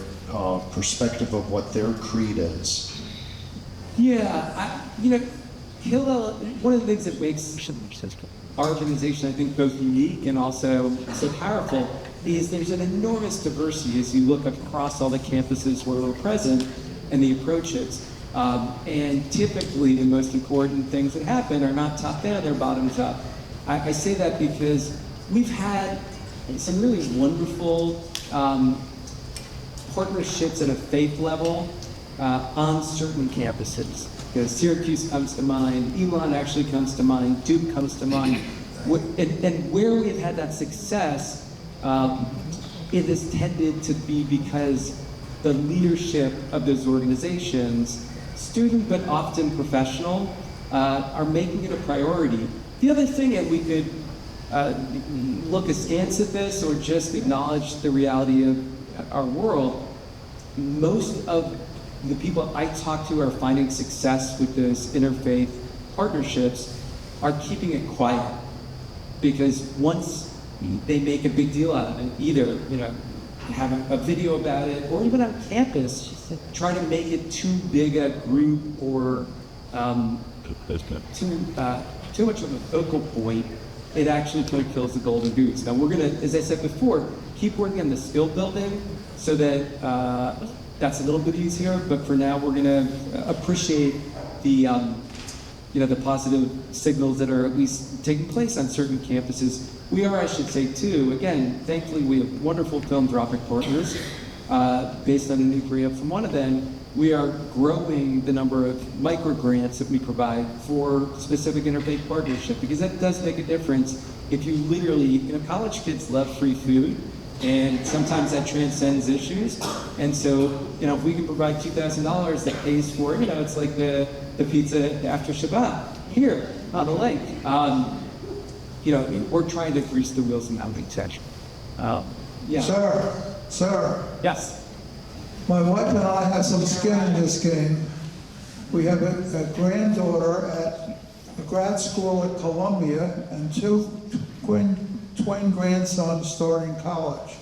perspective of what their creed is? Yeah, Hillel, one of the things that makes our organization, I think, both unique and also so powerful is there's an enormous diversity as you look across all the campuses where we're present and the approaches. And typically, the most important things that happen are not top down, they're bottoms up. I say that because we've had some really wonderful partnerships at a faith level on certain campuses. Because Syracuse comes to mind, Elon actually comes to mind, Duke comes to mind. And where we've had that success, it has tended to be because the leadership of those organizations, student but often professional, are making it a priority. The other thing that we could look askance at this or just acknowledge the reality of our world, most of the people I talk to are finding success with those interfaith partnerships are keeping it quiet. Because once they make a big deal out of it, either have a video about it, or even on campus, try to make it too big a group or too much of a focal point, it actually kind of kills the golden goose. Now we're gonna, as I said before, keep working on the skill building so that that's a little bit easier. But for now, we're gonna appreciate the the positive signals that are at least taking place on certain campuses. We are, I should say, too, again, thankfully we have wonderful philanthropic partners. Based on an inquiry up from one of them, we are growing the number of micro grants that we provide for specific interfaith partnership, because that does make a difference. If you literally, college kids love free food, and sometimes that transcends issues. And so, if we can provide $2,000 that pays for it, it's like the pizza after Shabbat here on the lake. We're trying to grease the wheels in that section. Yeah. Sir, Yes. my wife and I have some skin in this game. We have a granddaughter at a grad school at Columbia and two twin grandsons starting college.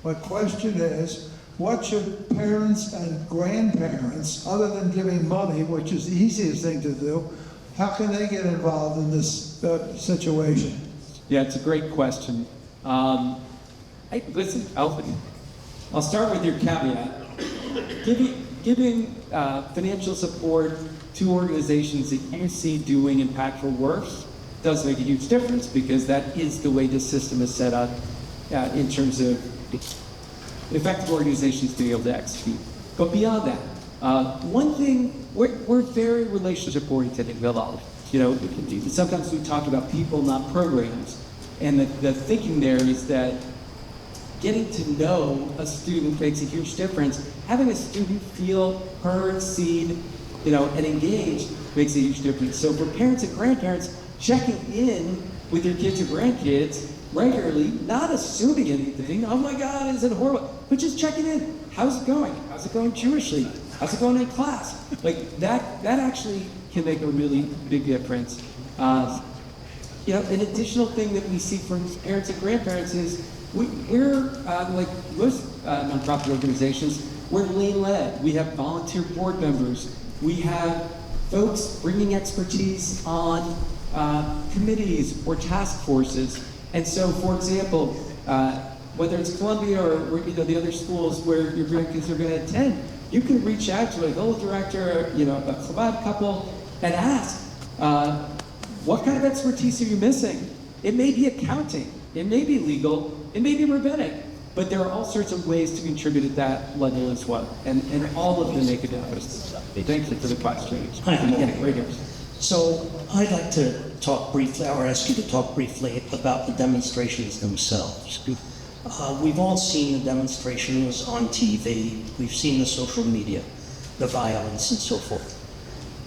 My question is, what should parents and grandparents, other than giving money, which is the easiest thing to do, how can they get involved in this situation? Yeah, it's a great question. Listen, I'll start with your caveat. Giving financial support to organizations that you see doing impactful work does make a huge difference, because that is the way the system is set up in terms of effective organizations being able to execute. But beyond that, one thing, we're very relationship oriented at Hillel. Sometimes we talk about people, not programs. And the thinking there is that getting to know a student makes a huge difference. Having a student feel heard, seen, and engaged makes a huge difference. So for parents and grandparents, checking in with your kids or grandkids regularly, not assuming anything, oh my God, is it horrible? But just checking in. How's it going? How's it going Jewishly? How's it going in class? Like that actually can make a really big difference. An additional thing that we see from parents and grandparents is we're like most nonprofit organizations, we're lay-led. We have volunteer board members. We have folks bringing expertise on committees or task forces. And so, for example, whether it's Columbia or the other schools where your grandkids are going to attend, you can reach out to a Hillel director, a Chabad couple, and ask, what kind of expertise are you missing? It may be accounting, it may be legal, it may be rabbinic, but there are all sorts of ways to contribute at that level as well, and all of them make a difference. Thank you for the question. Hi, Yeah, right here. So I'd like to talk briefly, or ask you to talk briefly about the demonstrations themselves. We've all seen the demonstrations on TV. We've seen the social media, the violence and so forth.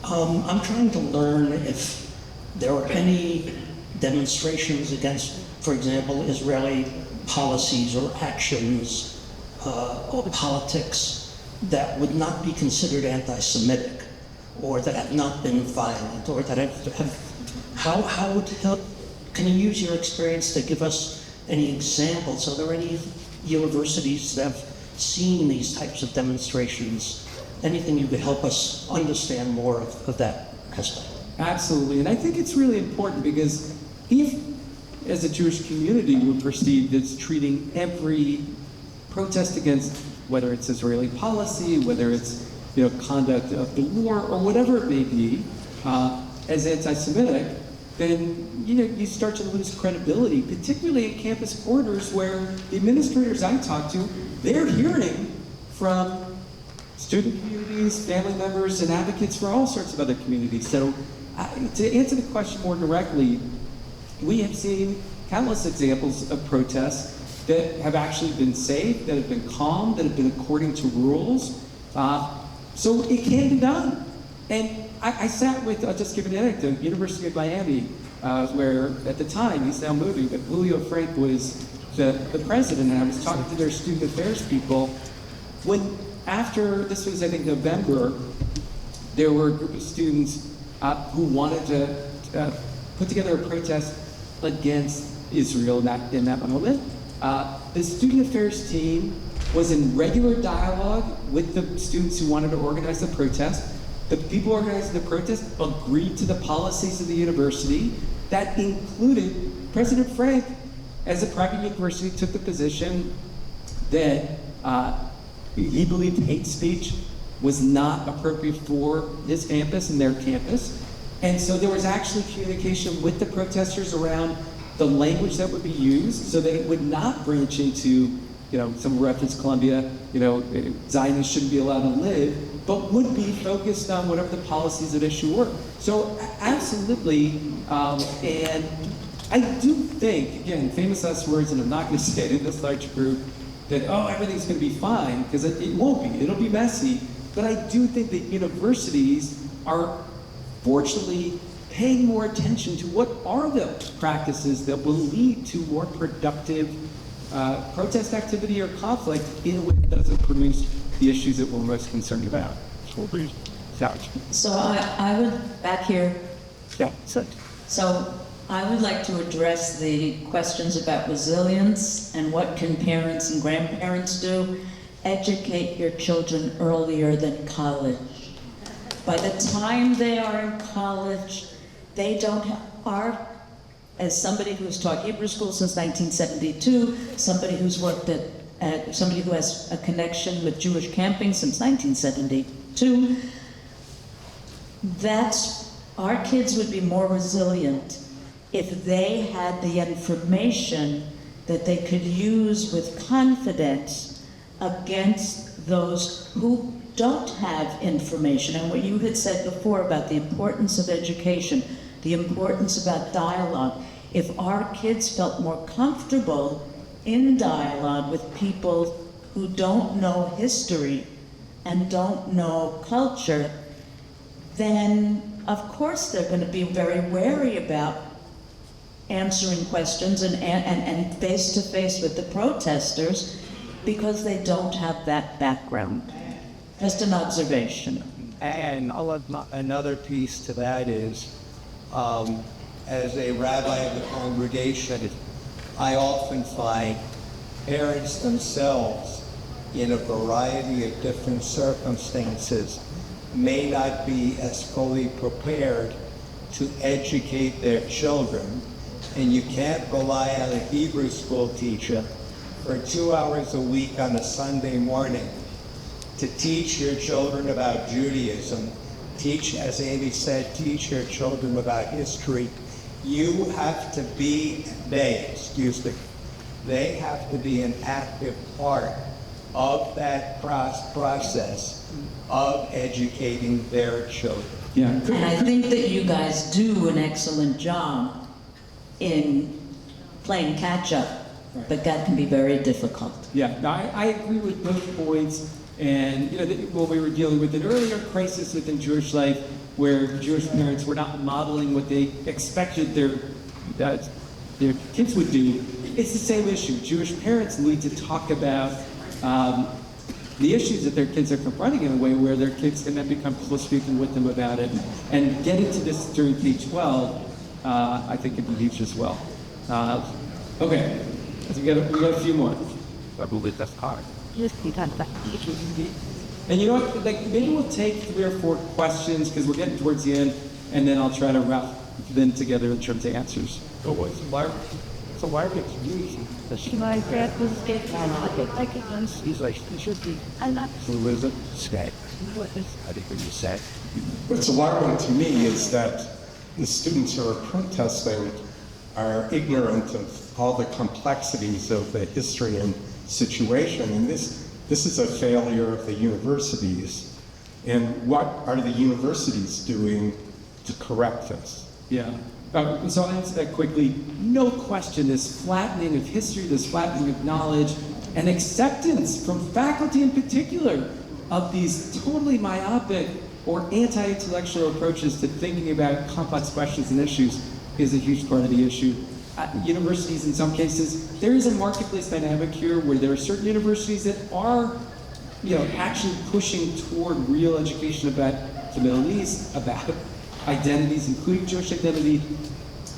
I'm trying to learn if there are any demonstrations against, for example, Israeli policies or actions or politics that would not be considered anti-Semitic, or that have not been violent, or that how would can you use your experience to give us any examples? Are there any universities that have seen these types of demonstrations? Anything you could help us understand more of that aspect? Absolutely, and I think it's really important because if, as a Jewish community, we're perceived as treating every protest against, whether it's Israeli policy, whether it's conduct of the war, or whatever it may be, as anti-Semitic, then you start to lose credibility, particularly in campus corridors where the administrators I talk to, they're hearing from student communities, family members, and advocates for all sorts of other communities. So to answer the question more directly, we have seen countless examples of protests that have actually been safe, that have been calm, that have been according to rules. So it can be done. And I sat with, I'll just give an anecdote, University of Miami, where at the time, he's now moving, but Julio Frank was the president, and I was talking to their student affairs people. After, this was I think November, there were a group of students who wanted to put together a protest against Israel in that moment. The student affairs team was in regular dialogue with the students who wanted to organize the protest. The people organizing the protest agreed to the policies of the university. That included President Frank, as a private university, took the position that he believed hate speech was not appropriate for his campus and their campus. And so there was actually communication with the protesters around the language that would be used so that it would not branch into, some reference Columbia, Zionists shouldn't be allowed to live, but would be focused on whatever the policies at issue were. So absolutely, and I do think, again, famous last words, and I'm not going to say it in this large group, that, everything's going to be fine, because it won't be. It'll be messy. But I do think that universities are fortunately paying more attention to what are the practices that will lead to more productive protest activity or conflict in a way that doesn't produce the issues that we're most concerned about. So I would, back here, Yeah. so I would like to address the questions about resilience and what can parents and grandparents do. Educate your children earlier than college. By the time they are in college, they don't have, as somebody who's taught Hebrew school since 1972, somebody who's worked at, somebody who has a connection with Jewish camping since 1972, our kids would be more resilient if they had the information that they could use with confidence against those who don't have information. And what you had said before about the importance of education, the importance about dialogue, if our kids felt more comfortable in dialogue with people who don't know history and don't know culture, then of course they're going to be very wary about answering questions and face-to-face with the protesters because they don't have that background. Just an observation. And another piece to that is, as a rabbi of the congregation, I often find parents themselves, in a variety of different circumstances, may not be as fully prepared to educate their children. And you can't rely on a Hebrew school teacher for 2 hours a week on a Sunday morning to teach your children about Judaism, as Amy said, teach your children about history. You have to be, they have to be an active part of that process of educating their children. Yeah. And I think that you guys do an excellent job in playing catch-up, but that can be very difficult. Yeah, no, I agree with both points. And when we were dealing with an earlier crisis within Jewish life, where Jewish parents were not modeling what they expected their kids would do, it's the same issue. Jewish parents need to talk about the issues that their kids are confronting in a way where their kids can then become close speaking with them about it. And getting to this during K-12, I think could be huge as well. Okay, so we got a few more. I believe that's hard. And you know what, like, maybe we'll take 3 or 4 questions because we're getting towards the end, and then I'll try to wrap them together in terms of answers. So what's why would it use? My dad was getting He's like, it should be. Who is it? Skag. I think what you said. What's alarming to me is that the students who are protesting are ignorant of all the complexities of the history and situation. And this is a failure of the universities. And what are the universities doing to correct this? Yeah. So I'll answer that quickly. No question, this flattening of history, this flattening of knowledge, and acceptance from faculty in particular of these totally myopic or anti-intellectual approaches to thinking about complex questions and issues is a huge part of the issue. Universities, in some cases, there is a marketplace dynamic here where there are certain universities that are, actually pushing toward real education about the Middle East, about identities, including Jewish identity.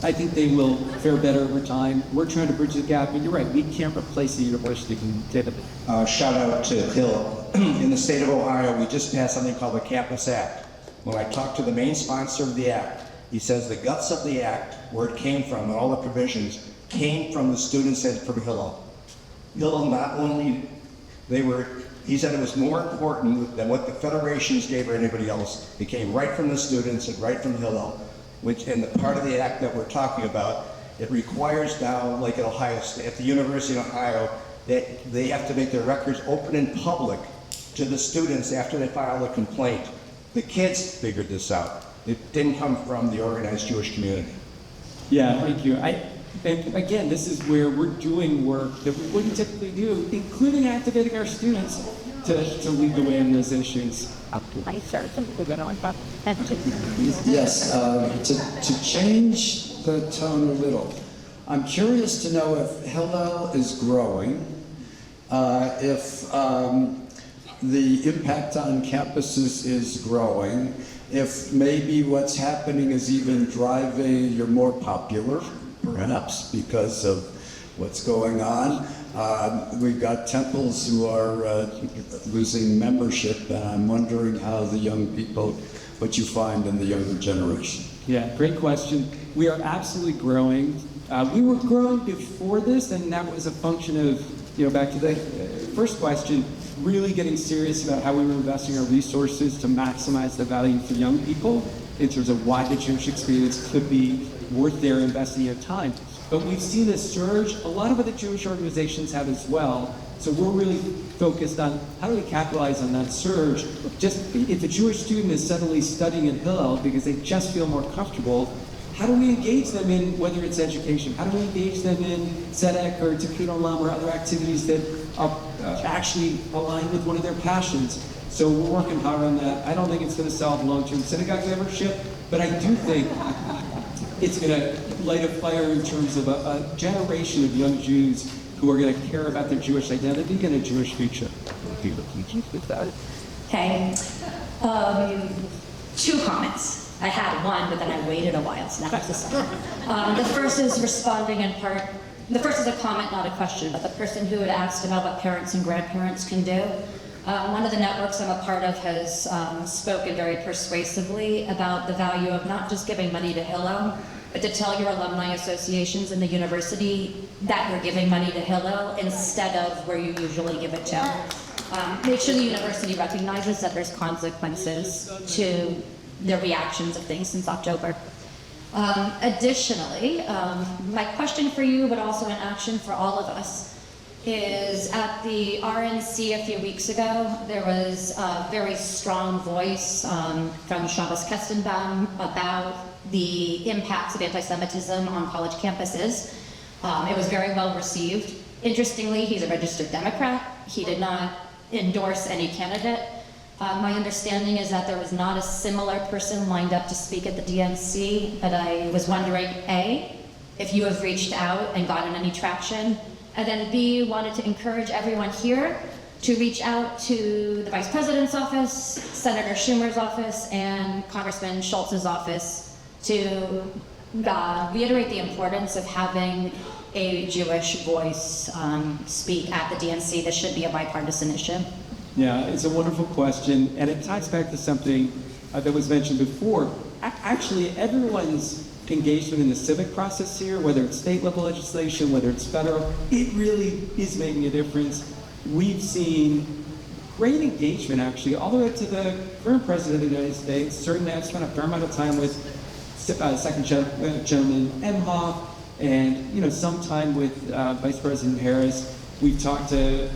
I think they will fare better over time. We're trying to bridge the gap, and you're right, we can't replace the university. Shout out to Hillel. In the state of Ohio, we just passed something called the Campus Act. When I talked to the main sponsor of the act, he says the guts of the act, where it came from, and all the provisions, came from the students and from Hillel. Hillel not only, he said it was more important than what the federations gave or anybody else. It came right from the students and right from Hillel, which in the part of the act that we're talking about, it requires now, like at Ohio State, at the University of Ohio, that they have to make their records open in public to the students after they file a complaint. The kids figured this out. It didn't come from the organized Jewish community. Yeah, thank you. And again, this is where we're doing work that we wouldn't typically do, including activating our students to lead the way in those issues. Yes, to change the tone a little, I'm curious to know if Hillel is growing, if the impact on campuses is growing, if maybe what's happening is even driving, you're more popular, perhaps because of what's going on. We've got temples who are losing membership, and I'm wondering how the young people, what you find in the younger generation. Yeah, great question. We are absolutely growing. We were growing before this, and that was a function of, back to the first question, really getting serious about how we were investing our resources to maximize the value for young people in terms of why the Jewish experience could be worth their investing your time. But we've seen a surge. A lot of other Jewish organizations have as well. So we're really focused on how do we capitalize on that surge. Just if a Jewish student is suddenly studying in Hillel because they just feel more comfortable, how do we engage them in, whether it's education, how do we engage them in Tzedek or Tikkun Olam or other activities that are actually aligned with one of their passions? So we're working hard on that. I don't think it's going to solve long-term synagogue membership, but I do think it's going to light a fire in terms of a generation of young Jews who are going to care about their Jewish identity and a Jewish future. Okay. 2 comments. I had one, but then I waited a while, so now that's the second. The first is responding in part. The first is a comment, not a question, but the person who had asked about what parents and grandparents can do. One of the networks I'm a part of has spoken very persuasively about the value of not just giving money to Hillel, but to tell your alumni associations in the university that you're giving money to Hillel instead of where you usually give it to. Make sure the university recognizes that there's consequences to the reactions of things since October. Additionally, my question for you, but also an action for all of us, is at the RNC a few weeks ago, there was a very strong voice from Shabbos Kestenbaum about the impacts of anti-Semitism on college campuses. It was very well received. Interestingly, he's a registered Democrat. He did not endorse any candidate. My understanding is that there was not a similar person lined up to speak at the DNC, but I was wondering, A, if you have reached out and gotten any traction, and then B, wanted to encourage everyone here to reach out to the Vice President's office, Senator Schumer's office, and Congressman Schultz's office to reiterate the importance of having a Jewish voice speak at the DNC. This should be a bipartisan issue. Yeah, it's a wonderful question, and it ties back to something that was mentioned before. Actually, everyone's engagement in the civic process here, whether it's state level legislation, whether it's federal, it really is making a difference. We've seen great engagement, actually, all the way up to the current president of the United States. Certainly, I've spent a fair amount of time with Second Gentleman Emhoff, and some time with Vice President Harris. We've talked to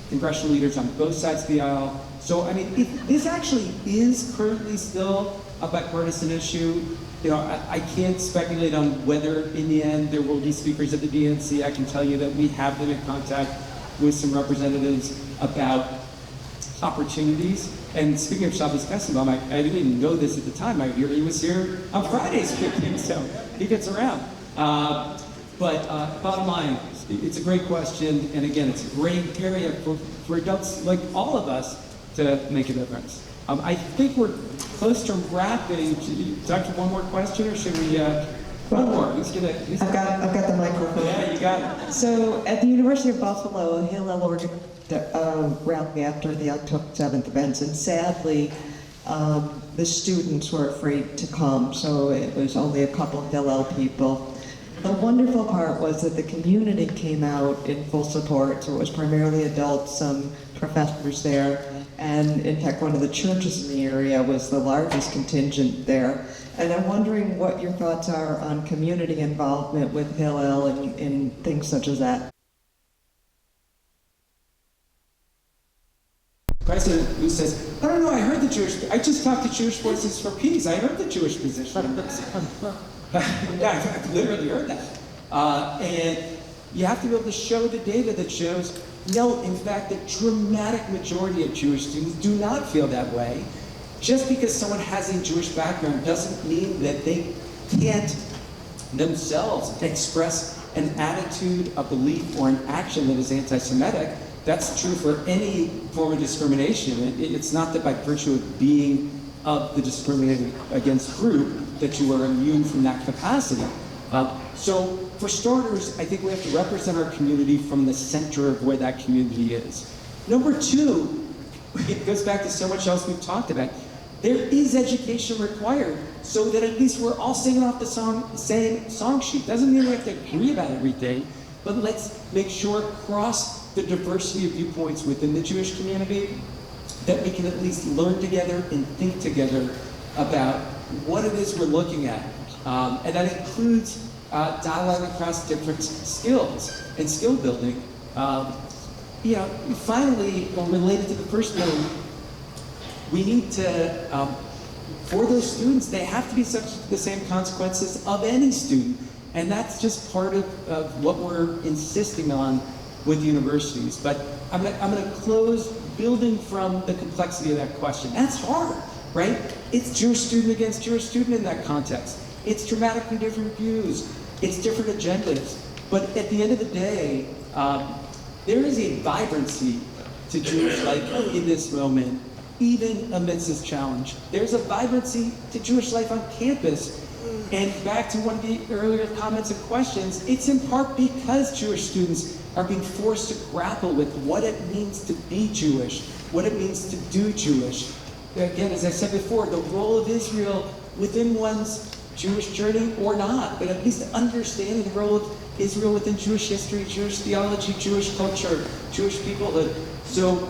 congressional leaders on both sides of the aisle. So, I mean, this actually is currently still a bipartisan issue. I can't speculate on whether, in the end, there will be speakers at the DNC. I can tell you that we have been in contact with some representatives about opportunities. And speaking of Shabbos Kesselbaum, I didn't even know this at the time. I hear he was here on Fridays speaking, so he gets around. But bottom line, it's a great question, and again, it's a great area for adults like all of us to make a difference. I think we're close to wrapping. Dr., one more question, or should we? One more. I've got the microphone. Yeah, you got it. So at the University of Buffalo, Hillel organized rally after the October 7th events, and sadly, the students were afraid to come, so it was only a couple of Hillel people. The wonderful part was that the community came out in full support, so it was primarily adults, some professors there, and in fact one of the churches in the area was the largest contingent there. And I'm wondering what your thoughts are on community involvement with Hillel and things such as that. President who says, I don't know, I just talked to Jewish Voices for Peace. I heard the Jewish position. Yeah, I've literally heard that. And you have to be able to show the data that shows, no, in fact, the dramatic majority of Jewish students do not feel that way. Just because someone has a Jewish background doesn't mean that they can't themselves express an attitude, a belief, or an action that is anti-Semitic. That's true for any form of discrimination. It's not that by virtue of being of the discriminated against group that you are immune from that capacity. So for starters, I think we have to represent our community from the center of where that community is. Number two, it goes back to so much else we've talked about. There is education required so that at least we're all singing off the same song sheet. Doesn't mean we have to agree about everything, but let's make sure across the diversity of viewpoints within the Jewish community that we can at least learn together and think together about what it is we're looking at. And that includes dialogue across different skills and skill building. Finally, related to the first one, we need to, for those students, they have to be subject to the same consequences of any student. And that's just part of what we're insisting on with universities. But I'm gonna close building from the complexity of that question. That's hard, right? It's Jewish student against Jewish student in that context. It's dramatically different views. It's different agendas. But at the end of the day, there is a vibrancy to Jewish life in this moment, even amidst this challenge. There's a vibrancy to Jewish life on campus. And back to one of the earlier comments and questions, it's in part because Jewish students are being forced to grapple with what it means to be Jewish, what it means to do Jewish. Again, as I said before, the role of Israel within one's Jewish journey or not, but at least understanding the role of Israel within Jewish history, Jewish theology, Jewish culture, Jewish peoplehood. So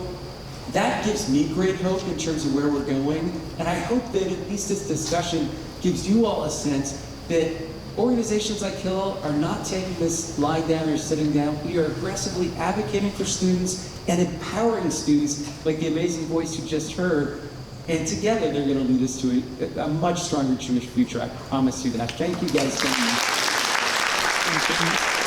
that gives me great hope in terms of where we're going. And I hope that at least this discussion gives you all a sense that organizations like Hillel are not taking this lying down or sitting down. We are aggressively advocating for students and empowering students like the amazing voice you just heard. And together they're going to lead us to a much stronger Jewish future. I promise you that. Thank you guys so much. Thank you.